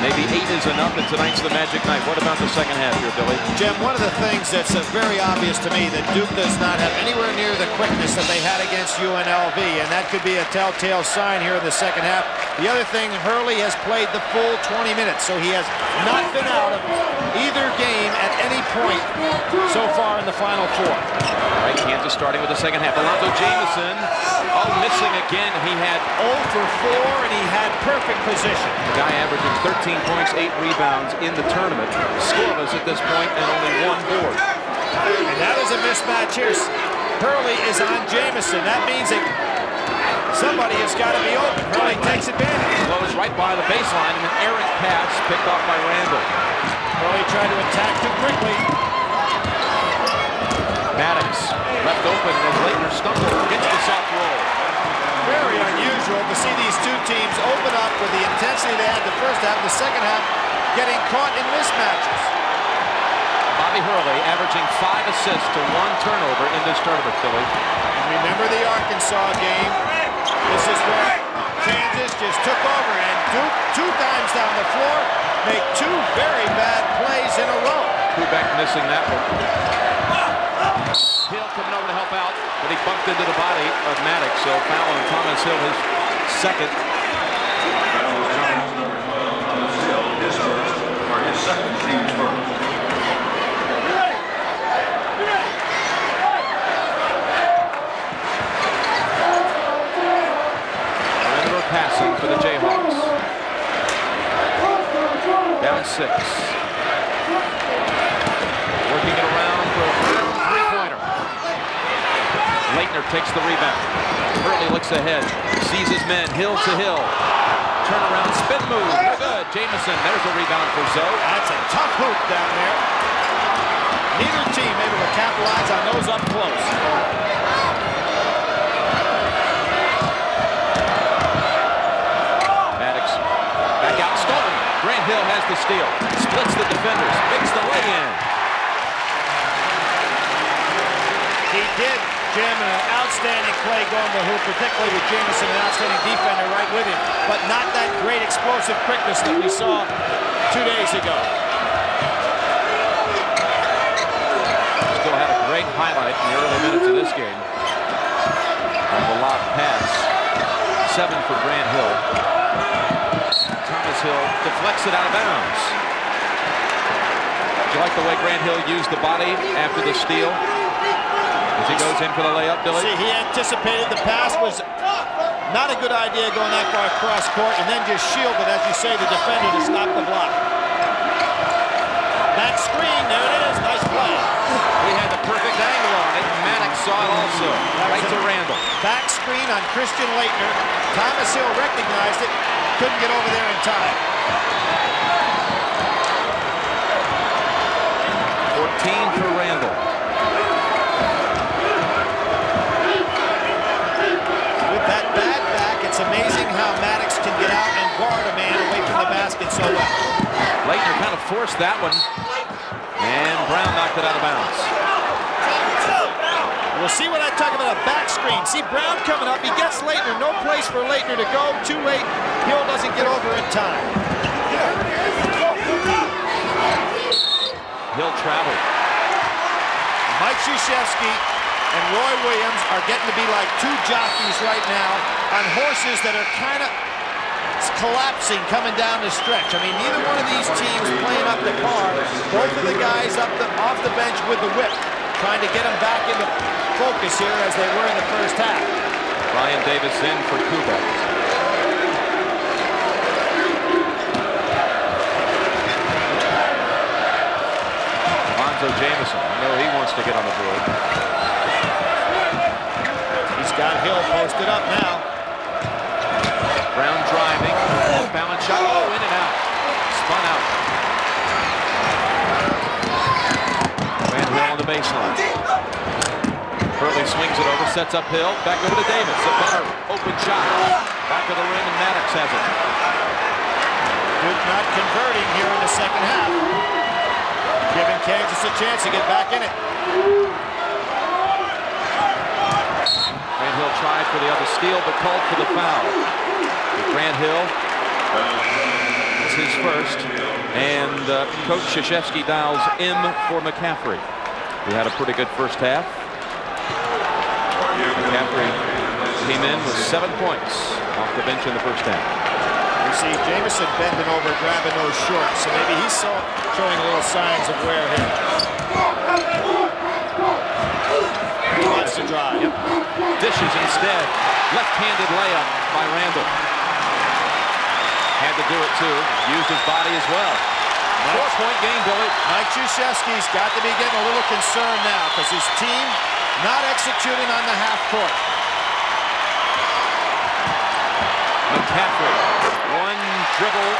Maybe 8 is enough, and tonight's the magic night. What about the second half here, Billy? Jim, one of the things that's very obvious to me that Duke does not have anywhere near the quickness that they had against UNLV, and that could be a telltale sign here in the second half. The other thing, Hurley has played the full 20 minutes, so he has not been out of either game at any point so far in the Final Four. All right, Kansas starting with the second half. Alonzo Jamison, missing again. He had 0 for 4, and he had perfect position. The guy averaging 13 points, 8 rebounds in the tournament. Scoreless at this point, and only 1 board. And that is a mismatch here. Hurley is on Jamison. That means that somebody has got to be open. Hurley takes advantage. Blows right by the baseline, and an errant pass picked off by Randall. Hurley tried to attack too quickly. Maddox left open, and Laettner intensity they had the first half, the second half getting caught in mismatches. Bobby Hurley averaging 5 assists to 1 turnover in this tournament, Billy. And remember the Arkansas game. This is where Kansas just took over, and Duke 2 times down the floor make 2 very bad plays in a row. Kubek missing that one. Hill coming over to help out, but he bumped into the body of Maddox, so foul on Thomas Hill, his second. Hill, his first, or his second team's first. Laettner passing for the Jayhawks. Down 6. Working it around for a three-pointer. Laettner takes the rebound. Hurley looks ahead, sees his men, Hill to Hill. Turnaround, spin move, no good. Jamison, there's a rebound for Zoe. That's a tough hoop down there. Neither team able to capitalize on those up close. Maddox back out, stolen. Grant Hill has the steal, splits the defenders, makes the lay-in. He did, Jim, and an outstanding play going to the hoop, particularly with Jamison, an outstanding defender right with him, but not that great explosive quickness that we saw 2 days ago. Still had a great highlight in the early minutes of this game. On the lob pass, 7 for Grant Hill. Thomas Hill deflects it out of bounds. Do you like the way Grant Hill used the body after the steal? As he goes in for the layup, Billy? See, he anticipated the pass was not a good idea going that far across court, and then just shielded, as you say, the defender to stop the block. Back screen, there it is, nice play. He had the perfect angle on it. Maddox saw it also. Right to Randall. Back screen on Christian Laettner. Thomas Hill recognized it, couldn't get over there in time. 14 for Randall. With that bad back, it's amazing how Maddox can get out and guard a man away from the basket so well. Laettner kind of forced that one, and Brown knocked it out of bounds. We'll see what I talk about a back screen. See Brown coming up. He gets Laettner. No place for Laettner to go. Too late. Hill doesn't get over in time. Hill traveled. Mike Krzyzewski and Roy Williams are getting to be like 2 jockeys right now on horses that are kind of collapsing coming down the stretch. I mean, neither one of these teams playing up to par. Both of the guys off the bench with the whip, trying to get them back into focus here as they were in the first half. Ryan Davis in for Kubek. Alonzo Jamison, I know he wants to get on the board. He's got Hill posted up now. Brown driving, off-balance shot, oh, in and out. Spun out. Grant Hill on the baseline. Hurley swings it over, sets up Hill, back over to Davis. A better open shot. Back of the rim, and Maddox has it. Duke not converting here in the second half. Giving Kansas a chance to get back in it. Grant Hill tried for the other steal, but called for the foul. Grant Hill, it's his first, and Coach Krzyzewski dials M for McCaffrey, who had a pretty good first half. McCaffrey came in with 7 points off the bench in the first half. You see Jamison bending over, grabbing those shorts, so maybe he's showing little signs of wear here. He wants to drive. Yep. Dishes instead. Left-handed layup by Randall. Had to do it too. Used his body as well. 4-point game, Billy. Mike Krzyzewski's got to be getting a little concerned now because his team not executing on the half court. McCaffrey, 1 dribble,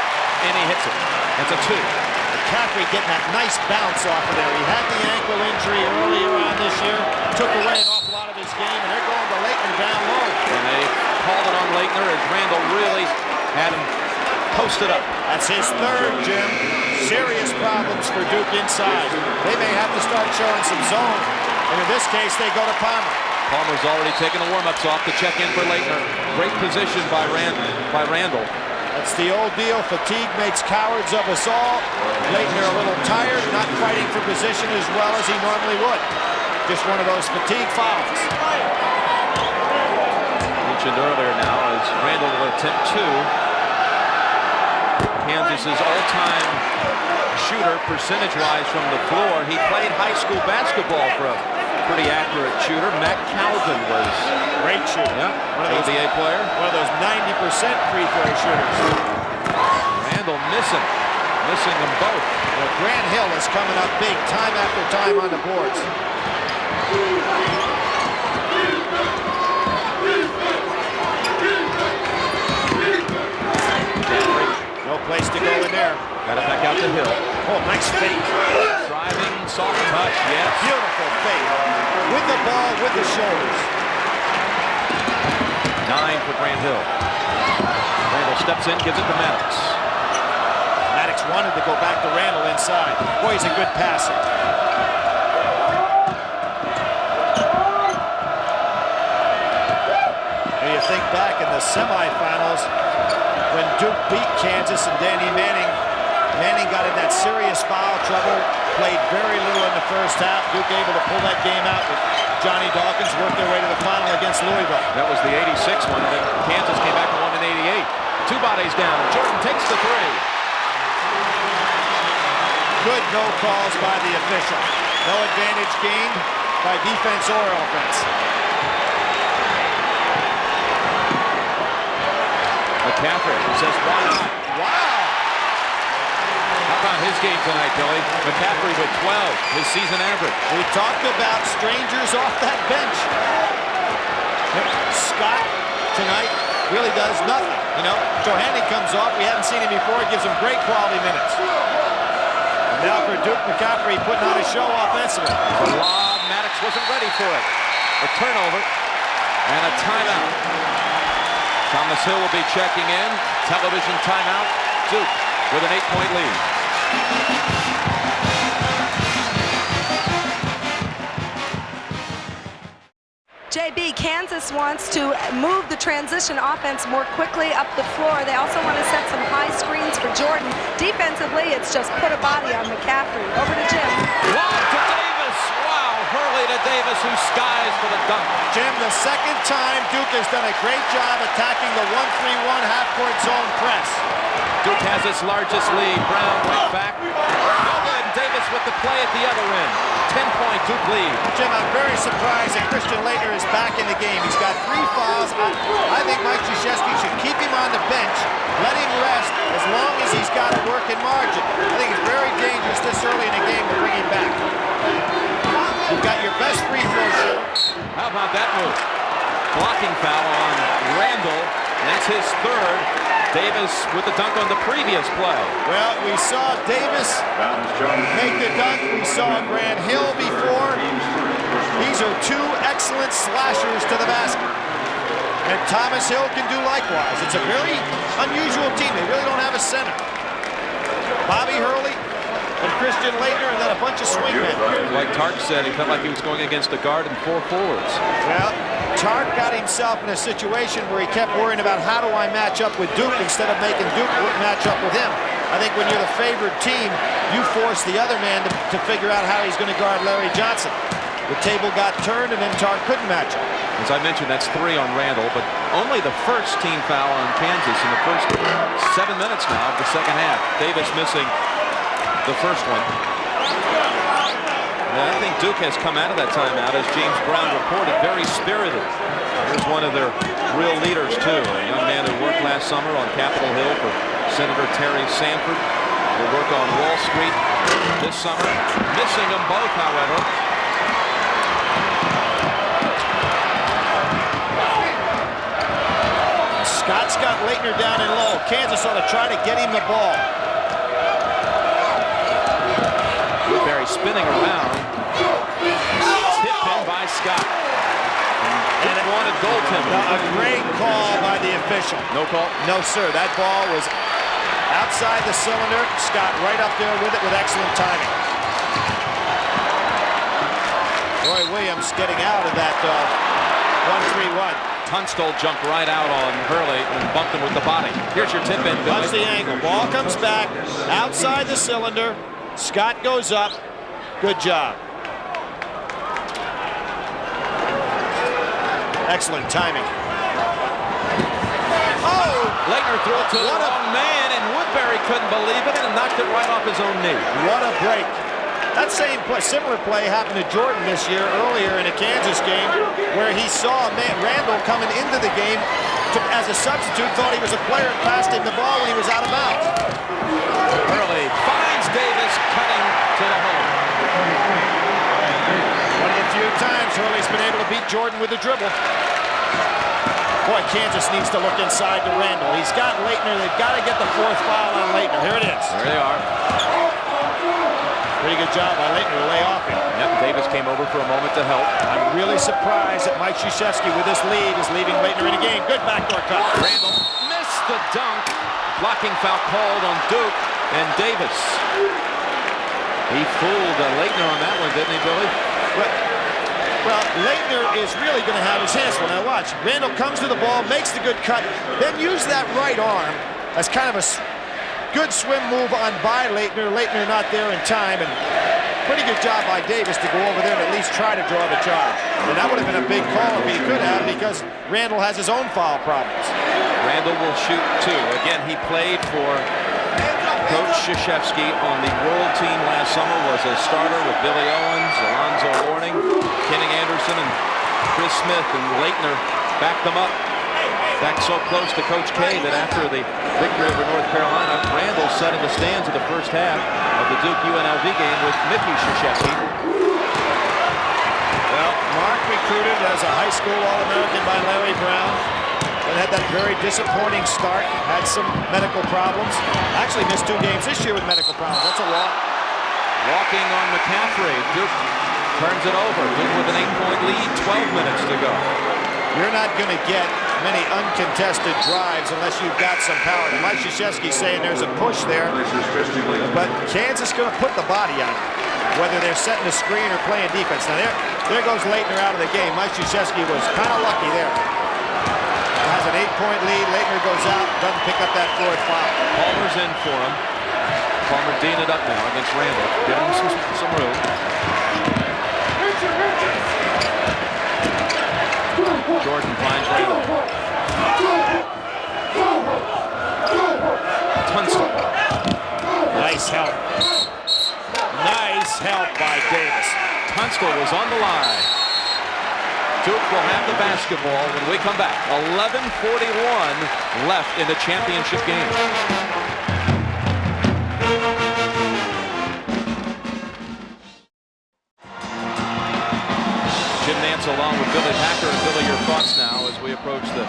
and he hits it. That's a 2. McCaffrey getting that nice bounce off of there. He had the ankle injury earlier on this year, took away an awful lot of his game, and they're going to Laettner down low. And they called it on Laettner as Randall really had him posted up. That's his third, Jim. Serious problems for Duke inside. They may have to start showing some zone, and in this case, they go to Palmer. Palmer's already taken the warm-ups off to check in for Laettner. Great position by Randall. That's the old deal. Fatigue makes cowards of us all. Laettner a little tired, not fighting for position as well as he normally would. Just one of those fatigue fouls. Mentioned earlier now as Randall will attempt two. Kansas's all-time shooter percentage-wise from the floor. He played high school basketball for a pretty accurate shooter. Matt Calvin was great shooter. Yeah, one of those NBA player. One of those 90% free throw shooters. Randall missing them both. Well, Grant Hill is coming up big time after time on the boards. No place to go in there. Got it back out to Hill. Oh, nice fake. Driving, soft touch, yes. Beautiful fake. With the ball, with the shoulders. 9 for Grant Hill. Randall steps in, gives it to Maddox. Maddox wanted to go back to Randall inside. Boy, he's a good passer. When you think back in the semifinals, when Duke beat Kansas and Danny Manning got in that serious foul trouble, played very little in the first half. Duke able to pull that game out with Johnny Dawkins, worked their way to the final against Louisville. That was the 86 one, and then Kansas came back and won in 88. Two bodies down. Jordan takes the three. Good no calls by the official. No advantage gained by defense or offense. McCaffrey says, wow. Wow. How about his game tonight, Billy? McCaffrey with 12, his season average. We talked about strangers off that bench. Scott tonight really does nothing. You know, Johanny comes off. We haven't seen him before. He gives him great quality minutes. And now for Duke, McCaffrey putting on a show offensively. The lob, Maddox wasn't ready for it. A turnover and a timeout. Thomas Hill will be checking in. Television timeout. Duke with an 8-point lead. JB, Kansas wants to move the transition offense more quickly up the floor. They also want to set some high screens for Jordan. Defensively, it's just put a body on McCaffrey. Over to Jim. Lob to Davis. Wow, Hurley to Davis, who skies for the dunk. Jim, the second time Duke has done a great job attacking the 1-3-1 half-court zone press. Duke has its largest lead. Brown went back. No good. Davis with the play at the other end. 10-point Duke lead. Jim, I'm very surprised that Christian Laettner is back in the game. He's got 3 fouls. I think Mike Krzyzewski should keep him on the bench, let him rest as long as he's got a working margin. I think it's very dangerous this early in the game to bring him back. You've got your best free throw shooter. How about that move? Blocking foul on Randall. That's his third. Davis with the dunk on the previous play. Well, we saw Davis make the dunk. We saw Grant Hill before. These are 2 excellent slashers to the basket. And Thomas Hill can do likewise. It's a very unusual team. They really don't have a center. Bobby Hurley and Christian Laettner, and then a bunch of swing men. Like Tark said, he felt like he was going against a guard and 4 forwards. Well, Tark got himself in a situation where he kept worrying about how do I match up with Duke instead of making Duke match up with him. I think when you're the favored team, you force the other man to figure out how he's going to guard Larry Johnson. The table got turned, and then Tark couldn't match up. As I mentioned, that's 3 on Randall, but only the first team foul on Kansas in the first 7 minutes now of the second half. Davis missing the first one. And I think Duke has come out of that timeout, as James Brown reported, very spirited. Here's one of their real leaders, too. A young man who worked last summer on Capitol Hill for Senator Terry Sanford. Will work on Wall Street this summer. Missing them both, however. Scott's got Laettner down and low. Kansas ought to try to get him the ball. Woodbury spinning around. Tipped in by Scott. And it wanted goaltender. A great call by the official. No call? No, sir. That ball was Outside the cylinder, Scott right up there with it with excellent timing. Roy Williams getting out of that 1-3-1. Tunstall jumped right out on Hurley and bumped him with the body. Here's your tip in, Billy. Watch the angle. Ball comes back outside the cylinder. Scott goes up. Good job. Excellent timing. Oh! Laettner threw it to the wrong man, and Woodbury couldn't believe it and knocked it right off his own knee. What a break. That same play, similar play happened to Jordan this year earlier in a Kansas game where he saw Randall coming into the game as a substitute, thought he was a player and passed him the ball when he was out of bounds. Hurley finds Davis cutting to the hole. One of the few times Hurley's been able to beat Jordan with a dribble. Boy, Kansas needs to look inside to Randall. He's got Laettner. They've got to get the fourth foul on Laettner. Here it is. There they are. Pretty good job by Laettner to lay off him. Yep, Davis came over for a moment to help. I'm really surprised that Mike Krzyzewski with this lead is leaving Laettner in the game. Good backdoor cut. Randall missed the dunk. Blocking foul called on Duke and Davis. He fooled Laettner on that one, didn't he, Billy? Well, Laettner is really going to have his hands full. Now watch. Randall comes to the ball, makes the good cut, then use that right arm as kind of a good swim move on by Laettner. Laettner not there in time, and pretty good job by Davis to go over there and at least try to draw the charge. And that would have been a big call if he could have, because Randall has his own foul problems. Randall will shoot two. Again, he played for Coach Krzyzewski on the world team last summer, was a starter with Billy Owens, Alonzo Warning, Kenny Anderson, and Chris Smith, and Laettner backed them up. Back so close to Coach K that after the victory over North Carolina, Randall sat in the stands of the first half of the Duke UNLV game with Mickey Krzyzewski. Well, Mark recruited as a high school All-American by Larry Brown, and had that very disappointing start, had some medical problems. Actually missed 2 games this year with medical problems. That's a walk. Walking on McCaffrey. Duke turns it over. Duke with an 8-point lead, 12 minutes to go. You're not going to get many uncontested drives unless you've got some power. And Mike Krzyzewski's saying there's a push there, but Kansas going to put the body on it, whether they're setting a screen or playing defense. Now there goes Laettner out of the game. Mike Krzyzewski was kind of lucky there. Has an 8-point lead. Laettner goes out, doesn't pick up that fourth foul. Palmer's in for him. Palmer Dean it up now against Randall. Give him some room. Jordan finds Randall. Tunstall. Nice help. Nice help by Davis. Tunstall was on the line. Duke will have the basketball when we come back. 11:41 left in the championship game. Jim Nance along with Billy Packer. And Billy, your thoughts now as we approach the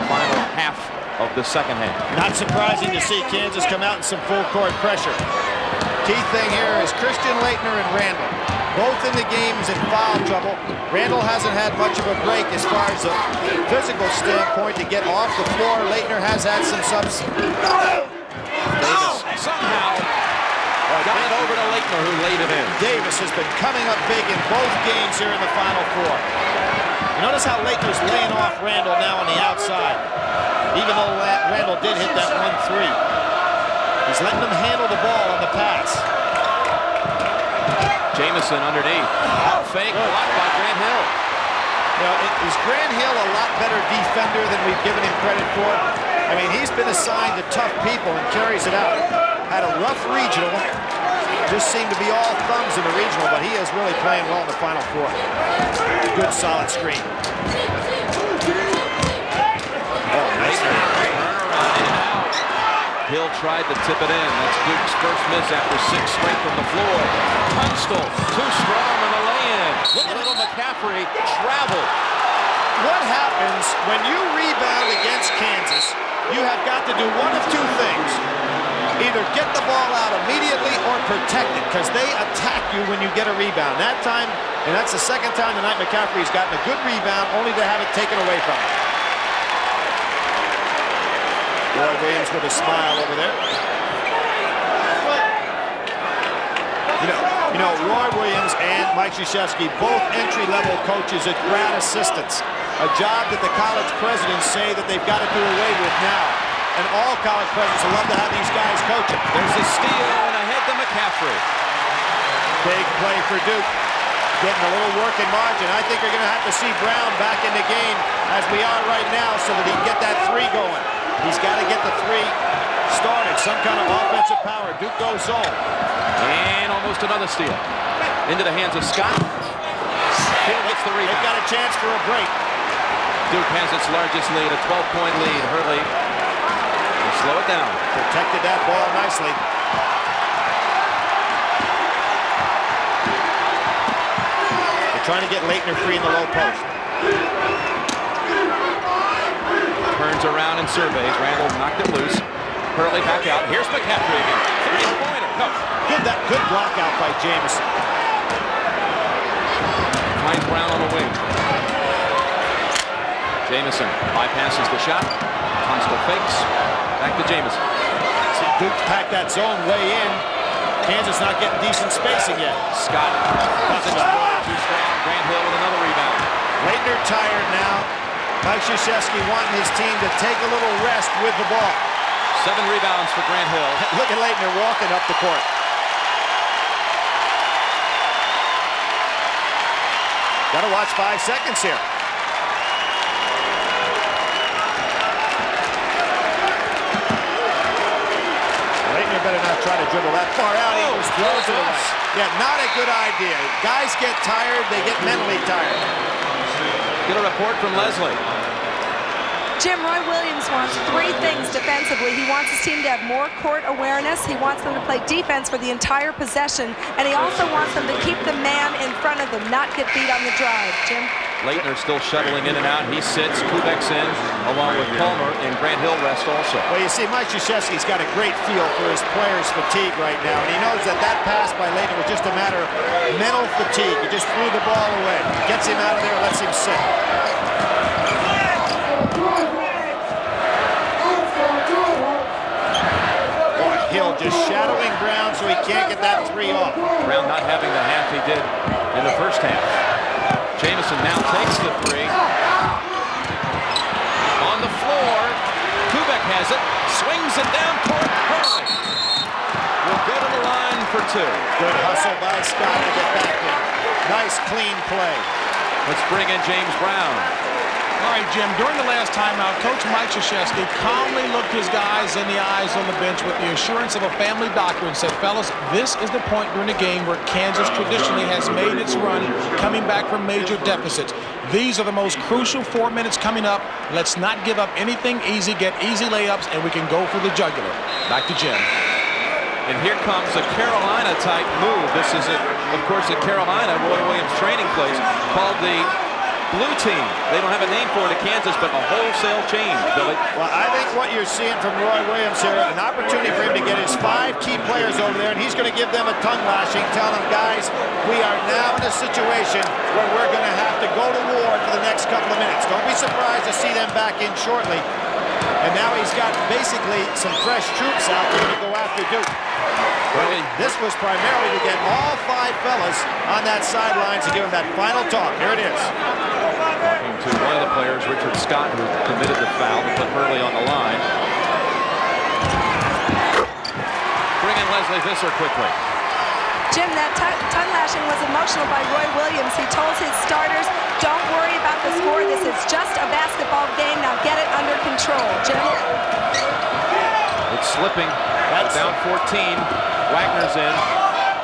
final half of the second half. Not surprising to see Kansas come out in some full court pressure. Key thing here is Christian Laettner and Randall. Both in the games in foul trouble. Randall hasn't had much of a break as far as a physical standpoint to get off the floor. Laettner has had some subs. Davis somehow got it over to Laettner, who laid it in. Davis has been coming up big in both games here in the Final Four. You notice how Laettner's laying off Randall now on the outside, even though Randall did hit that 1-3. He's letting him handle the ball on the pass. Jamison underneath. Out fake, blocked by Grant Hill. You know, is Grant Hill a lot better defender than we've given him credit for? I mean, he's been assigned to tough people and carries it out. Had a rough regional. Just seemed to be all thumbs in the regional, but he is really playing well in the Final Four. Good, solid screen. Oh, nice. Hill tried to tip it in. That's Duke's first miss after 6 straight from the floor. Tunstall, too strong on the lay-in. Look at little McCaffrey travel. What happens when you rebound against Kansas? You have got to do one of 2 things. Either get the ball out immediately or protect it, because they attack you when you get a rebound. That time, and that's the second time tonight McCaffrey's gotten a good rebound, only to have it taken away from him. Roy Williams with a smile over there. You know, Roy Williams and Mike Krzyzewski, both entry-level coaches at grad assistants, a job that the college presidents say that they've got to do away with now. And all college presidents would love to have these guys coaching. There's a steal and ahead to McCaffrey. Big play for Duke. Getting a little work in margin. I think you're going to have to see Brown back in the game as we are right now so that he can get that three going. He's got to get the three started. Some kind of offensive power. Duke goes zone. And almost another steal. Into the hands of Scott. Hill gets the rebound. They've got a chance for a break. Duke has its largest lead, a 12-point lead. Hurley will slow it down. Protected that ball nicely. Trying to get Laettner free in the low post. Turns around and surveys. Randall knocked it loose. Hurley back out. Here's McCaffrey again. Three-pointer. No. Good block out by Jamison. Finds Brown on the wing. Jamison bypasses the shot. Tunstall fakes. Back to Jamison. See, Duke packed that zone way in. Kansas not getting decent spacing yet. Scott doesn't score. Too strong. Grant Hill with another rebound. Laettner tired now. Mike Krzyzewski wanting his team to take a little rest with the ball. 7 rebounds for Grant Hill. Look at Laettner walking up the court. Got to watch 5 seconds here. Laettner better not try to dribble that far out. He was thrown to the right. Yeah, not a good idea. Guys get tired, they get mentally tired. Get a report from Leslie. Jim, Roy Williams wants 3 things defensively. He wants his team to have more court awareness. He wants them to play defense for the entire possession. And he also wants them to keep the man in front of them, not get beat on the drive. Jim? Laettner still shuttling in and out. He sits. Kubek's in, along with Palmer, and Grant Hill rest also. Well, you see, Mike Krzyzewski's got a great feel for his players' fatigue right now. And he knows that that pass by Laettner was just a matter of mental fatigue. He just threw the ball away. Gets him out of there, lets him sit. Hill just shadowing Brown so he can't get that 3 off. Brown not having the half he did in the first half. Jamison now takes the 3. On the floor, Kubek has it, swings it down court. Hurley will go to the line for 2. Good hustle by Scott to get back in. Nice clean play. Let's bring in James Brown. All right, Jim, during the last timeout, Coach Mike Krzyzewski calmly looked his guys in the eyes on the bench with the assurance of a family doctor and said, fellas, this is the point during the game where Kansas traditionally has made its run coming back from major deficits. These are the most crucial 4 minutes coming up. Let's not give up anything easy, get easy layups, and we can go for the jugular. Back to Jim. And here comes a Carolina-type move. This is, of course, at Carolina, Roy Williams' training place, called the Blue Team. They don't have a name for it at Kansas, but a wholesale change, Billy. Well, I think what you're seeing from Roy Williams here, an opportunity for him to get his 5 key players over there, and he's going to give them a tongue lashing, telling them, guys, we are now in a situation where we're going to have to go to war for the next couple of minutes. Don't be surprised to see them back in shortly. And now he's got basically some fresh troops out there to go after Duke. Well, this was primarily to get all 5 fellas on that sidelines to give him that final talk. Here it is. Talking to one of the players, Richard Scott, who committed the foul to put Hurley on the line. Bring in Leslie Visser quickly. Jim, that tongue lashing was emotional by Roy Williams. He told his starters, don't worry about the score. This is just a basketball game. Now get it under control. Jim? It's slipping. That's down 14. Wagner's in.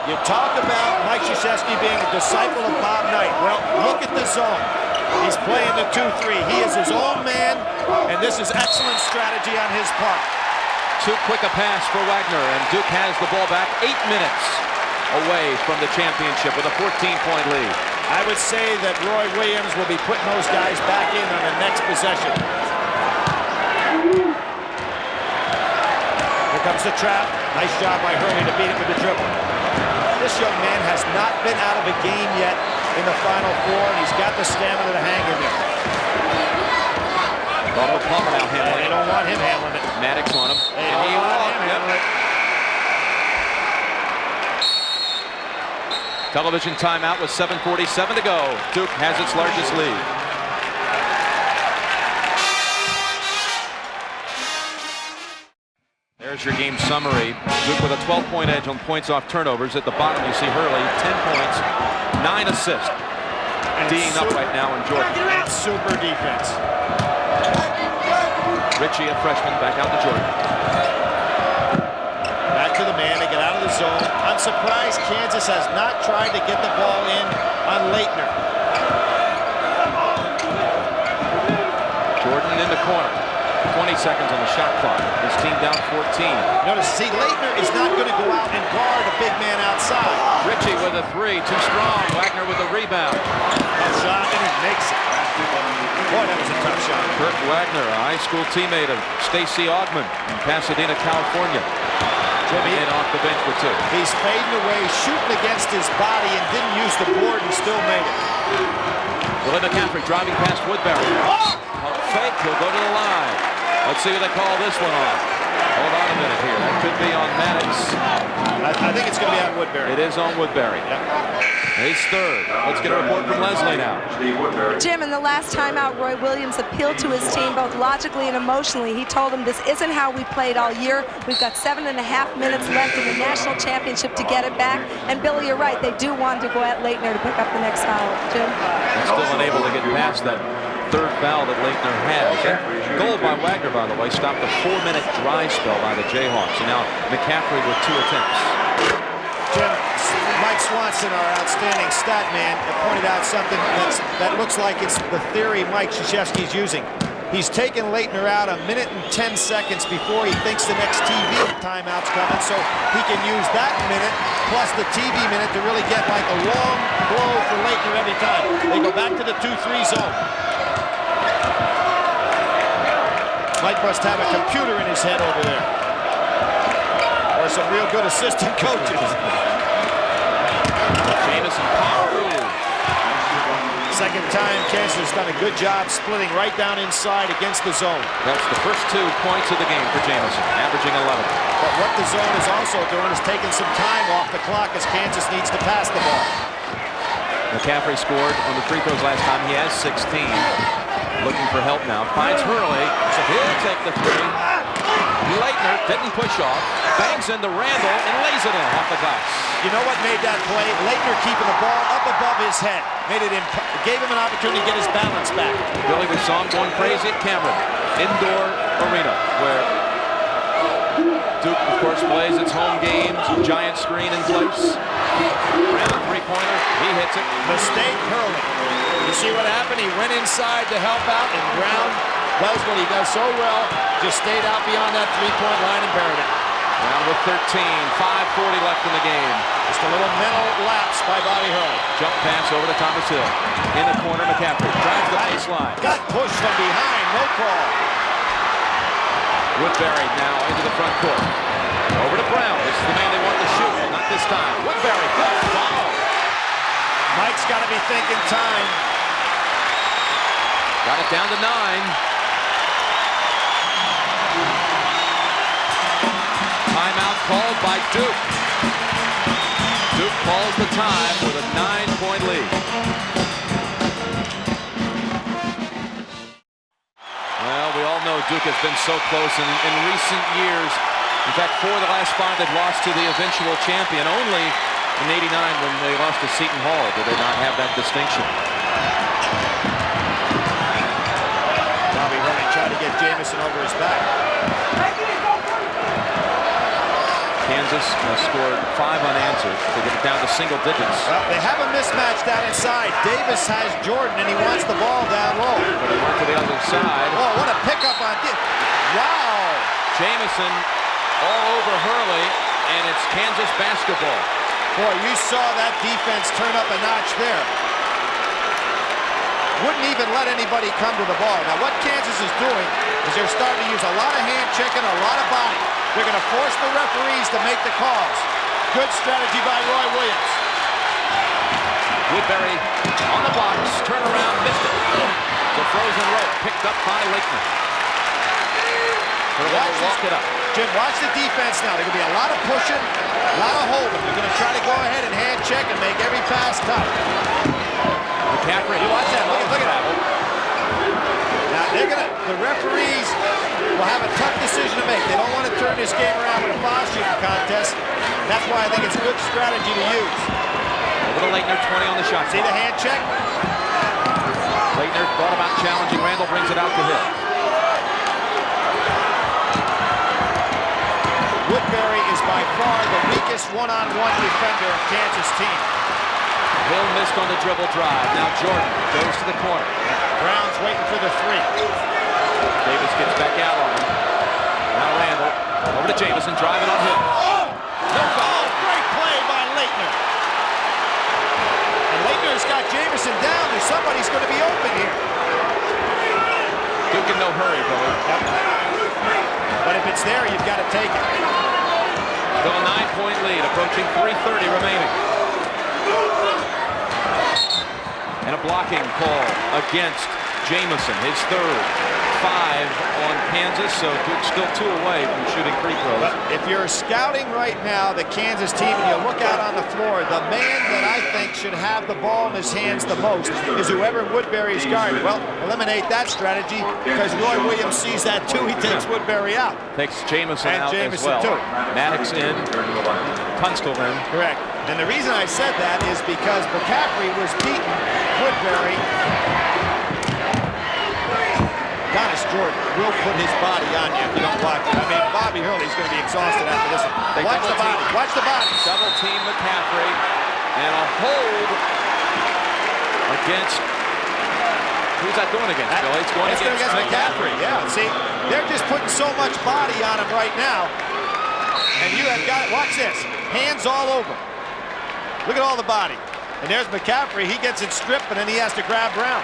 You talk about Mike Krzyzewski being a disciple of Bob Knight. Well, look at the zone. He's playing the 2-3. He is his own man, and this is excellent strategy on his part. Too quick a pass for Wagner, and Duke has the ball back 8 minutes away from the championship with a 14-point lead. I would say that Roy Williams will be putting those guys back in on the next possession. Here comes the trap. Nice job by Hurley to beat it with the dribble. This young man has not been out of a game yet in the Final Four, and he's got the stamina to hang in there. Bubba Plummer now handling They don't want him handling it. Maddox on him. They don't want him handling it. Television timeout with 7:47 to go. Duke has its largest lead. There's your game summary. Duke with a 12-point edge on points off turnovers. At the bottom, you see Hurley, 10 points, 9 assists. D'ing up right now in Jordan. And super defense. Ritchie, a freshman, back out to Jordan. Back to the man to get out of the zone. I'm surprised Kansas has not tried to get the ball in on Laettner. Jordan in the corner. 20 seconds on the shot clock. His team down 14. Notice, see, Laettner is not going to go out and guard a big man outside. Ritchie with a three, too strong. Wagner with a rebound. Tough shot, and he makes it. Boy, that was a tough shot. Kurt Wagner, a high school teammate of Stacey Augmon in Pasadena, California. Jimmy in off the bench with two. He's fading away, shooting against his body, and didn't use the board and still made it. Willie McCaffrey driving past Woodbury. Oh! Fake, he'll go to the line. Let's see what they call this one on. Hold on a minute here. That could be on Maddox. I think it's going to be on Woodbury. It is on Woodbury. Yep. He's third. Let's get a report from Leslie now. Jim, in the last timeout, Roy Williams appealed to his team both logically and emotionally. He told them this isn't how we played all year. We've got 7.5 minutes left in the national championship to get it back. And Billy, you're right. They do want to go at Laettner to pick up the next foul. Jim? They're still unable to get past that third foul that Laettner has. That goal by Wagner, by the way, stopped a 4-minute dry spell by the Jayhawks. And now McCaffrey with 2 attempts. Jim, Mike Swanson, our outstanding stat man, pointed out something that looks like it's the theory Mike Krzyzewski's using. He's taken Laettner out 1 minute and 10 seconds before he thinks the next TV timeout's coming, so he can use that minute plus the TV minute to really get like a long blow for Laettner every time. They go back to the 2-3 zone. Mike must have a computer in his head over there. Or some real good assistant coaches. Jamison power. Second time, Kansas has done a good job splitting right down inside against the zone. That's the first 2 points of the game for Jamison, averaging 11. But what the zone is also doing is taking some time off the clock as Kansas needs to pass the ball. McCaffrey scored on the free throws last time. He has 16. Looking for help now. Finds Hurley. So he'll take the three. Laettner didn't push off. Bangs into Randall and lays it in off the glass. You know what made that play? Laettner keeping the ball up above his head. Gave him an opportunity to get his balance back. Billy, we saw him going crazy at Cameron. Indoor arena where Duke, of course, plays its home games. Giant screen in place. Randall three-pointer. He hits it. Mistake Hurley. You see what happened? He went inside to help out, and Brown does what he does so well. Just stayed out beyond that three-point line and buried it. Brown with 13. 5:40 left in the game. Just a little mental lapse by Bobby Hurley. Jump pass over to Thomas Hill. In the corner, McCaffrey drives the baseline. Got pushed from behind. No call. Woodbury now into the front court. Over to Brown. This is the man they want to shoot. Not this time. Woodbury. Good foul. Mike's got to be thinking time. Got it down to 9. Timeout called by Duke. Duke calls the time with a 9-point lead. Well, we all know Duke has been so close in recent years. In fact, 4 of the last 5 they've lost to the eventual champion. Only in '89 when they lost to Seton Hall did they not have that distinction. Bobby Hurley tried to get Jamison over his back. Kansas has scored 5 unanswered to get it down to single digits. Well, they have a mismatch down inside. Davis has Jordan, and he wants the ball down low. But he went to the other side. Oh, what a pickup on this. Wow. Jamison all over Hurley, and it's Kansas basketball. Boy, you saw that defense turn up a notch there. Wouldn't even let anybody come to the ball. Now, what Kansas is doing is they're starting to use a lot of hand checking, a lot of body. They're going to force the referees to make the calls. Good strategy by Roy Williams. Woodbury on the box, turn around, missed it. The frozen rope picked up by Laettner. Walk it up. Jim, watch the defense now. There's going to be a lot of pushing, a lot of holding. They're going to try to go ahead and hand check and make every pass tough. McCaffrey. You watch that. Look at that. Now, the referees will have a tough decision to make. They don't want to turn this game around with a foul shooting contest. That's why I think it's good strategy to use. Over to Laettner, 20 on the shot. See the hand check? Laettner thought about challenging. Randall brings it out to Hill. Woodbury is by far the weakest one-on-one defender of Kansas team. Hill missed on the dribble drive. Now Jordan goes to the corner. Brown's waiting for the three. Davis gets back out on him. Now Randall over to Jamison, driving on Hill. No foul. Great play by Laettner. And Laettner's got Jamison down. There's somebody's going to be open here. Duke in no hurry, Billy. Yep. But if it's there, you've got to take it. Still a 9-point lead, approaching 3:30 remaining. And a blocking call against Jamison, his third. 5 on Kansas, so Duke's still 2 away from shooting free throws. But if you're scouting right now the Kansas team and you look out on the floor, the man that I think should have the ball in his hands the most is whoever Woodbury's guarding. Well, eliminate that strategy because Roy Williams sees that too. He takes Woodbury out. Takes Jamison and out Jamison as well. too. Maddox in, Tunstall in. Correct. And the reason I said that is because McCaffrey was beating Woodbury. Dennis Jordan will put his body on you if you don't watch it. I mean, Bobby Hurley's going to be exhausted after this one. Watch the body. Watch the body. Double team McCaffrey. And a hold against... Who's that going against, Billy? It's going against McCaffrey. Yeah, see, they're just putting so much body on him right now. And you have got... Watch this. Hands all over. Look at all the body. And there's McCaffrey. He gets it stripped, and then he has to grab Brown.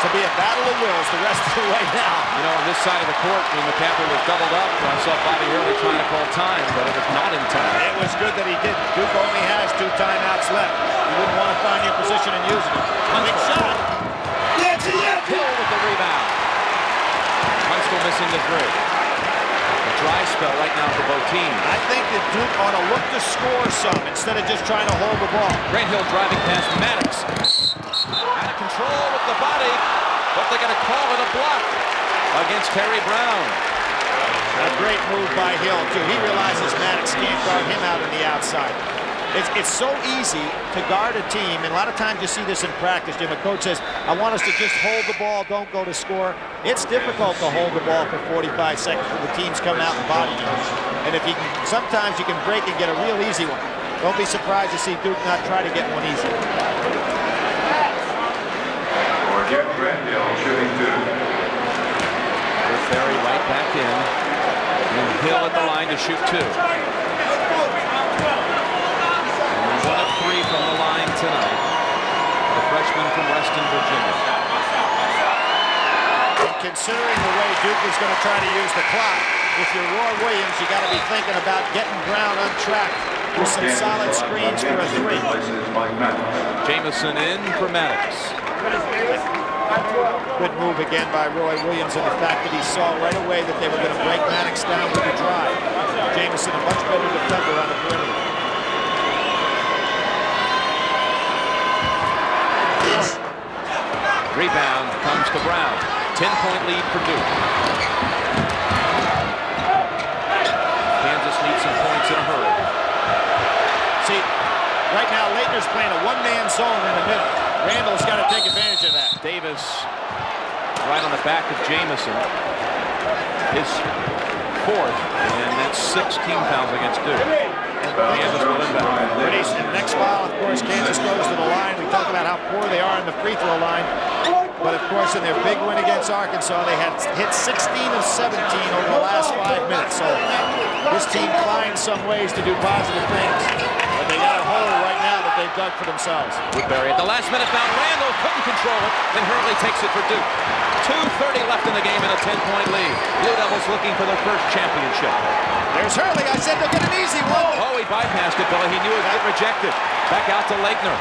To be a battle of wills the rest of the way now. You know, on this side of the court, when McCaffrey was doubled up, I saw Bobby Hurley trying to call time, but it was not in time. It was good that he didn't. Duke only has 2 timeouts left. You wouldn't want to find your position and use it. Big shot. Hill with the rebound. Tunstall missing the 3. A dry spell right now for both teams. I think that Duke ought to look to score some instead of just trying to hold the ball. Grant Hill driving past Maddox. Out of control with the body, but they're going to call it a block against Terry Brown. A great move by Hill, too. He realizes Maddox can't guard him out on the outside. It's so easy to guard a team, and a lot of times you see this in practice, Jim. A coach says, I want us to just hold the ball, don't go to score. It's difficult to hold the ball for 45 seconds when the team's coming out and body you. And if you can, sometimes you can break and get a real easy one. Don't be surprised to see Duke not try to get one easy. Grant Hill shooting 2. Woodbury right back in. And Hill at the line to shoot 2. And 1 of 3 from the line tonight. The freshman from Reston, Virginia. And considering the way Duke is going to try to use the clock, if you're Roy Williams, you got to be thinking about getting Brown untracked with some solid screens for a 3. Jamison in for Maddox. Good move again by Roy Williams, and the fact that he saw right away that they were going to break Maddox down with the drive. Jamison, a much better defender on the perimeter. Rebound comes to Brown. 10-point lead for Duke. Kansas needs some points in a hurry. See, right now Laettner's playing a one-man zone in the middle. Randall's got to take advantage of that. Davis right on the back of Jamison. His 4th, and that's 16 fouls against Duke. Kansas will inbound. And next foul, of course, Kansas goes to the line. We talk about how poor they are in the free throw line. But, of course, in their big win against Arkansas, they had hit 16 of 17 over the last 5 minutes. So this team finds some ways to do positive things. But they got a hole right now that they've dug for themselves. Woodbury at the last minute foul. Randall couldn't control it, and Hurley takes it for Duke. 2:30 left in the game and a 10-point lead. Blue Devils looking for their first championship. There's Hurley. I said they'll get an easy one. Oh, he bypassed it, Billy. He knew it would get rejected. Back out to Laettner.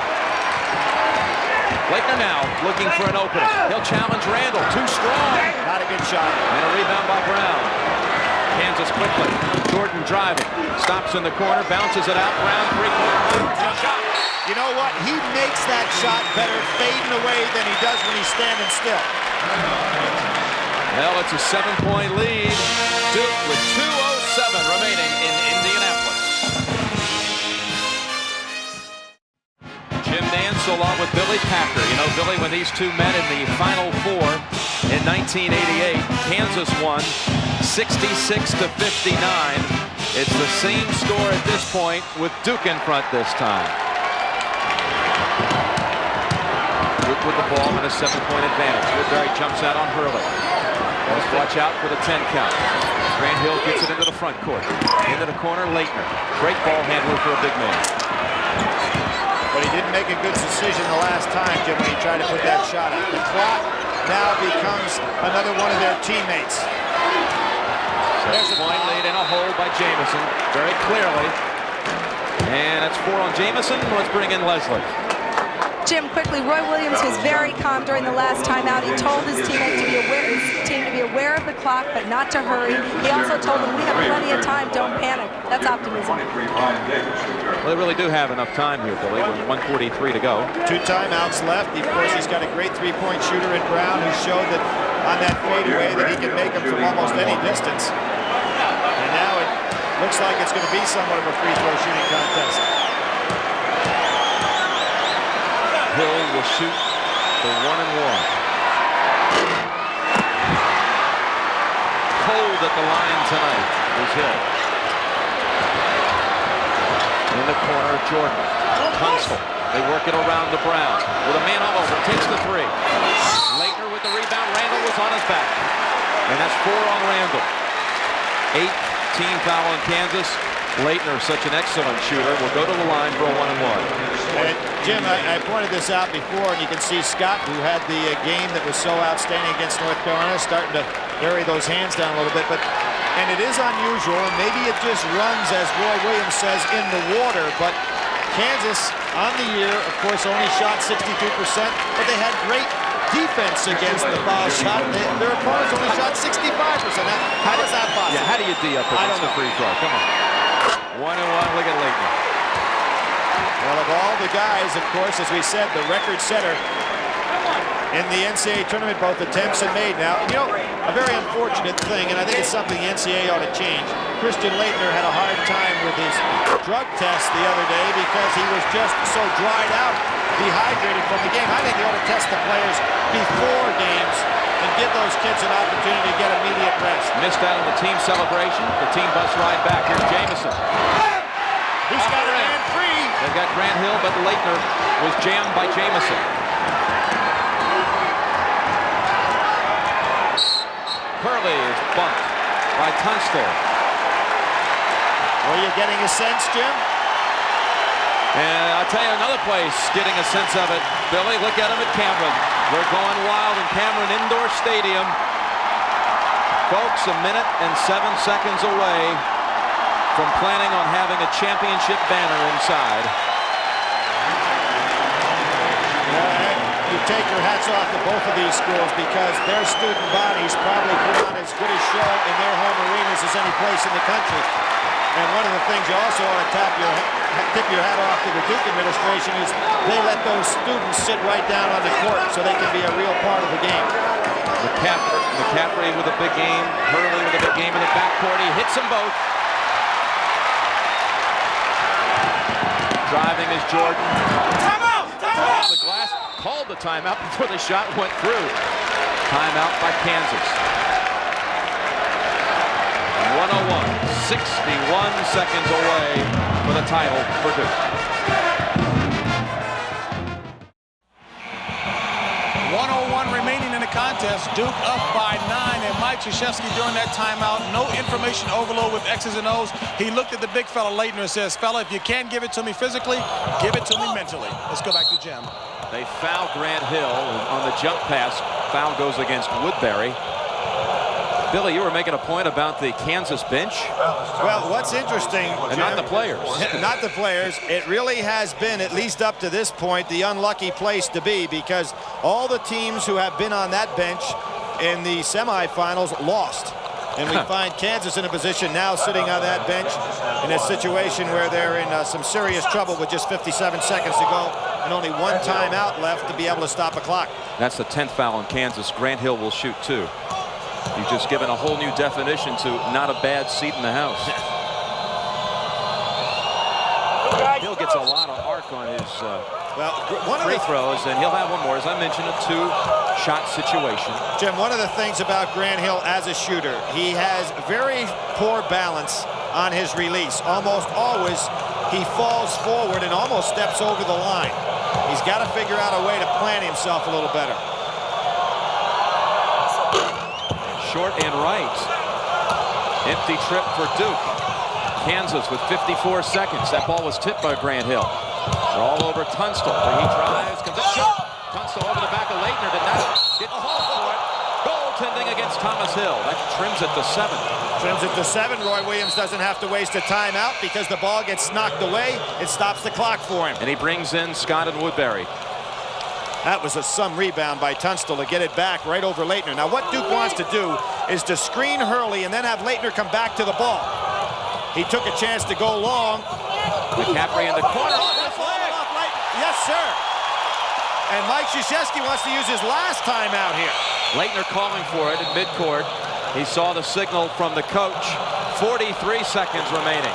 Laettner now looking for an opening. He'll challenge Randall. Too strong. Not a good shot. And a rebound by Brown. Kansas quickly. Jordan driving. Stops in the corner. Bounces it out. Brown three-quarter shot. You know what? He makes that shot better fading away than he does when he's standing still. Well, it's a 7-point lead. Duke with 2:07 remaining in Indianapolis. Jim Nance along with Billy Packer. You know, Billy, when these two met in the Final Four in 1988, Kansas won 66-59. It's the same score at this point with Duke in front this time. Duke with the ball and a 7-point advantage. Woodbury jumps out on Hurley. Let's watch out for the 10 count. Grant Hill gets it into the front court. Into the corner, Laettner. Great ball handler for a big man. But he didn't make a good decision the last time, Jim, when he tried to put that shot up. The clock now becomes another one of their teammates. There's a point lead and a hold by Jamison, very clearly. And it's 4 on Jamison. Let's bring in Leslie. Jim, quickly, Roy Williams was very calm during the last timeout. He told his team to be aware of the clock, but not to hurry. He also told them, we have plenty of time, don't panic. That's optimism. Well, they really do have enough time here, Billy, with 1:43 to go. 2 timeouts left. Of course, he's got a great three-point shooter in Brown, who showed that on that fadeaway that he can make them from almost any distance. And now it looks like it's going to be somewhat of a free throw shooting contest. Hill will shoot the 1-and-1. Cold at the line tonight is Hill. In the corner, Jordan. Tunstall. They work it around to Brown. With a man all over. Takes the 3. Laettner with the rebound. Randall was on his back. And that's 4 on Randall. 8 team foul on Kansas. Laettner, such an excellent shooter, will go to the line for a 1-and-1. And Jim, I pointed this out before, and you can see Scott, who had the game that was so outstanding against North Carolina, starting to bury those hands down a little bit. And it is unusual, and maybe it just runs, as Roy Williams says, in the water. But Kansas, on the year, of course, only shot 62%, but they had great defense against the foul shot. Their opponents only shot 65%. How is that possible? Yeah, how do you D up against the free throw? Come on. 1-and-1. Look at Laettner. Well, of all the guys, of course, as we said, the record setter in the NCAA tournament, both attempts and made. Now, you know, a very unfortunate thing, and I think it's something the NCAA ought to change. Christian Laettner had a hard time with his drug test the other day because he was just so dried out, dehydrated from the game. I think they ought to test the players before games and give those kids an opportunity to get immediate rest. Missed out on the team celebration. The team bus ride back. Here's Jamison. He's got a man free. They've got Grant Hill, but Laettner was jammed by Jamison. Hurley is bumped by Tunstall. Were you getting a sense, Jim? And I'll tell you another place getting a sense of it. Billy, look at them at Cameron. They're going wild in Cameron Indoor Stadium. Folks, 1 minute and 7 seconds away from planning on having a championship banner inside. You take your hats off to both of these schools because their student bodies probably put on as good a show in their home arenas as any place in the country. And one of the things you also want to tip your hat off to the Duke administration is they let those students sit right down on the court so they can be a real part of the game. McCaffrey with a big game. Hurley with a big game in the backcourt. He hits them both. Driving is Jordan. Off the glass. Called the timeout before the shot went through. Timeout by Kansas. 101. 61 seconds away for the title for Duke. 101 remaining in the contest. Duke up by 9, and Mike Krzyzewski during that timeout, no information overload with X's and O's. He looked at the big fella Laettner and says, fella, if you can't give it to me physically, give it to me mentally. Let's go back to Jim. They foul Grant Hill on the jump pass. Foul goes against Woodbury. Billy, you were making a point about the Kansas bench. Well, what's interesting, And Jim, not the players. not the players. It really has been, at least up to this point, the unlucky place to be, because all the teams who have been on that bench in the semifinals lost. And we find Kansas in a position now sitting on that bench in a situation where they're in some serious trouble with just 57 seconds to go and only one timeout left to be able to stop a clock. That's the 10th foul in Kansas. Grant Hill will shoot 2. You've just given a whole new definition to not a bad seat in the house. Hill gets a lot of arc on his free throws, and he'll have one more. As I mentioned, a 2-shot situation. Jim, one of the things about Grant Hill as a shooter, he has very poor balance on his release. Almost always he falls forward and almost steps over the line. He's got to figure out a way to plant himself a little better. Short and right. Empty trip for Duke. Kansas with 54 seconds. That ball was tipped by Grant Hill. They're all over Tunstall. He drives, comes up short. Tunstall over the back of Laettner. Did not get called for it. Goaltending against Thomas Hill. That trims it to 7. Trims it to 7. Roy Williams doesn't have to waste a timeout because the ball gets knocked away. It stops the clock for him. And he brings in Scott and Woodbury. That was some rebound by Tunstall to get it back right over Laettner. Now what Duke wants to do is to screen Hurley and then have Laettner come back to the ball. He took a chance to go long. McCaffrey in the corner. Yes, sir. And Mike Krzyzewski wants to use his last timeout here. Laettner calling for it at midcourt. He saw the signal from the coach. 43 seconds remaining.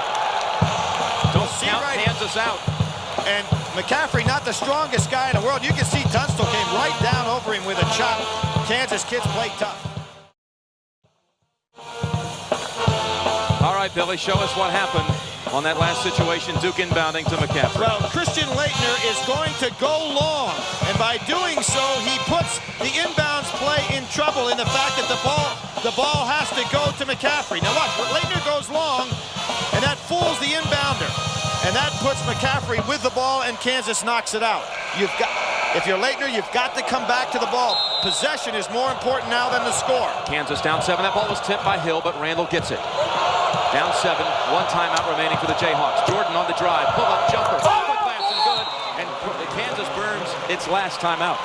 Don't count Kansas out. And McCaffrey, not the strongest guy in the world. You can see Tunstall came right down over him with a chop. Kansas kids play tough. All right, Billy, show us what happened on that last situation. Duke inbounding to McCaffrey. Well, Christian Laettner is going to go long, and by doing so, he puts the inbounds play in trouble in the fact that the ball has to go to McCaffrey. Now watch, Laettner goes long, and that fools the inbounder. And that puts McCaffrey with the ball, and Kansas knocks it out. If you're Laettner, you've got to come back to the ball. Possession is more important now than the score. Kansas down 7. That ball was tipped by Hill, but Randall gets it. Down 7. One timeout remaining for the Jayhawks. Jordan on the drive. Pull-up jumper. Over glass and good. And Kansas burns its last timeout.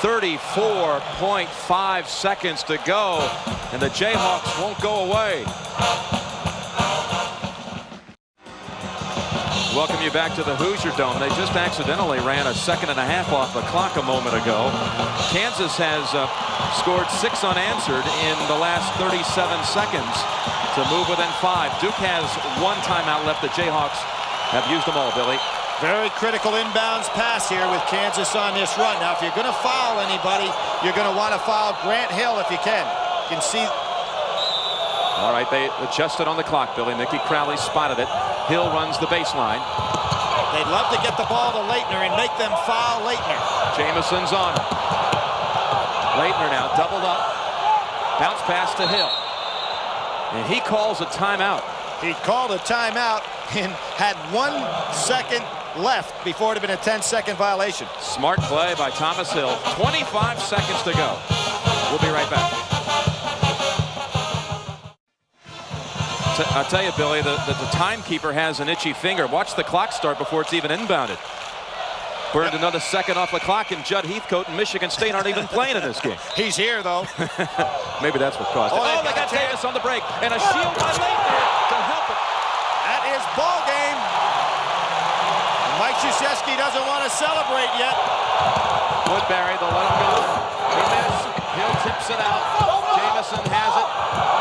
34.5 seconds to go, and the Jayhawks won't go away. Welcome you back to the Hoosier Dome. They just accidentally ran a second and a half off the clock a moment ago. Kansas has scored 6 unanswered in the last 37 seconds to move within 5. Duke has 1 timeout left. The Jayhawks have used them all, Billy. Very critical inbounds pass here with Kansas on this run. Now, if you're going to foul anybody, you're going to want to foul Grant Hill if you can. You can see. All right, they adjusted on the clock, Billy. Mickey Crowley spotted it. Hill runs the baseline. They'd love to get the ball to Laettner and make them foul Laettner. Jamison's on him. Laettner now doubled up. Bounce pass to Hill. And he calls a timeout. He called a timeout and had 1 second left before it had been a 10-second violation. Smart play by Thomas Hill. 25 seconds to go. We'll be right back. I'll tell you, Billy, the timekeeper has an itchy finger. Watch the clock start before it's even inbounded. Burned another second off the clock, and Judd Heathcote and Michigan State aren't even playing in this game. He's here, though. Maybe that's what caused it. Oh, they got Davis on the break, and a shield by Laettner to help it. That is ball game. Mike Krzyzewski doesn't want to celebrate yet. Woodbury, they'll let him go. He missed. Hill tips it out. Jamison has it.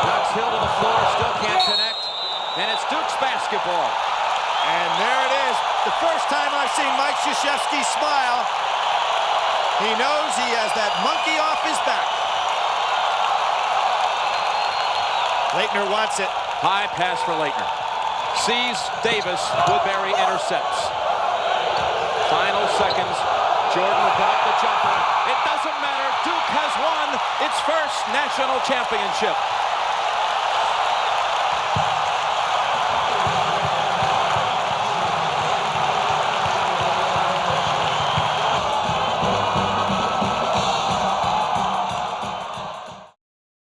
Knocks Hill to the floor. Still can't connect. And it's Duke's basketball. And there it is. The first time I've seen Mike Krzyzewski smile. He knows he has that monkey off his back. Laettner wants it. High pass for Laettner. Sees Davis. Woodbury intercepts. Final seconds. Jordan will put up the jumper. It doesn't matter. Duke has won its first national championship.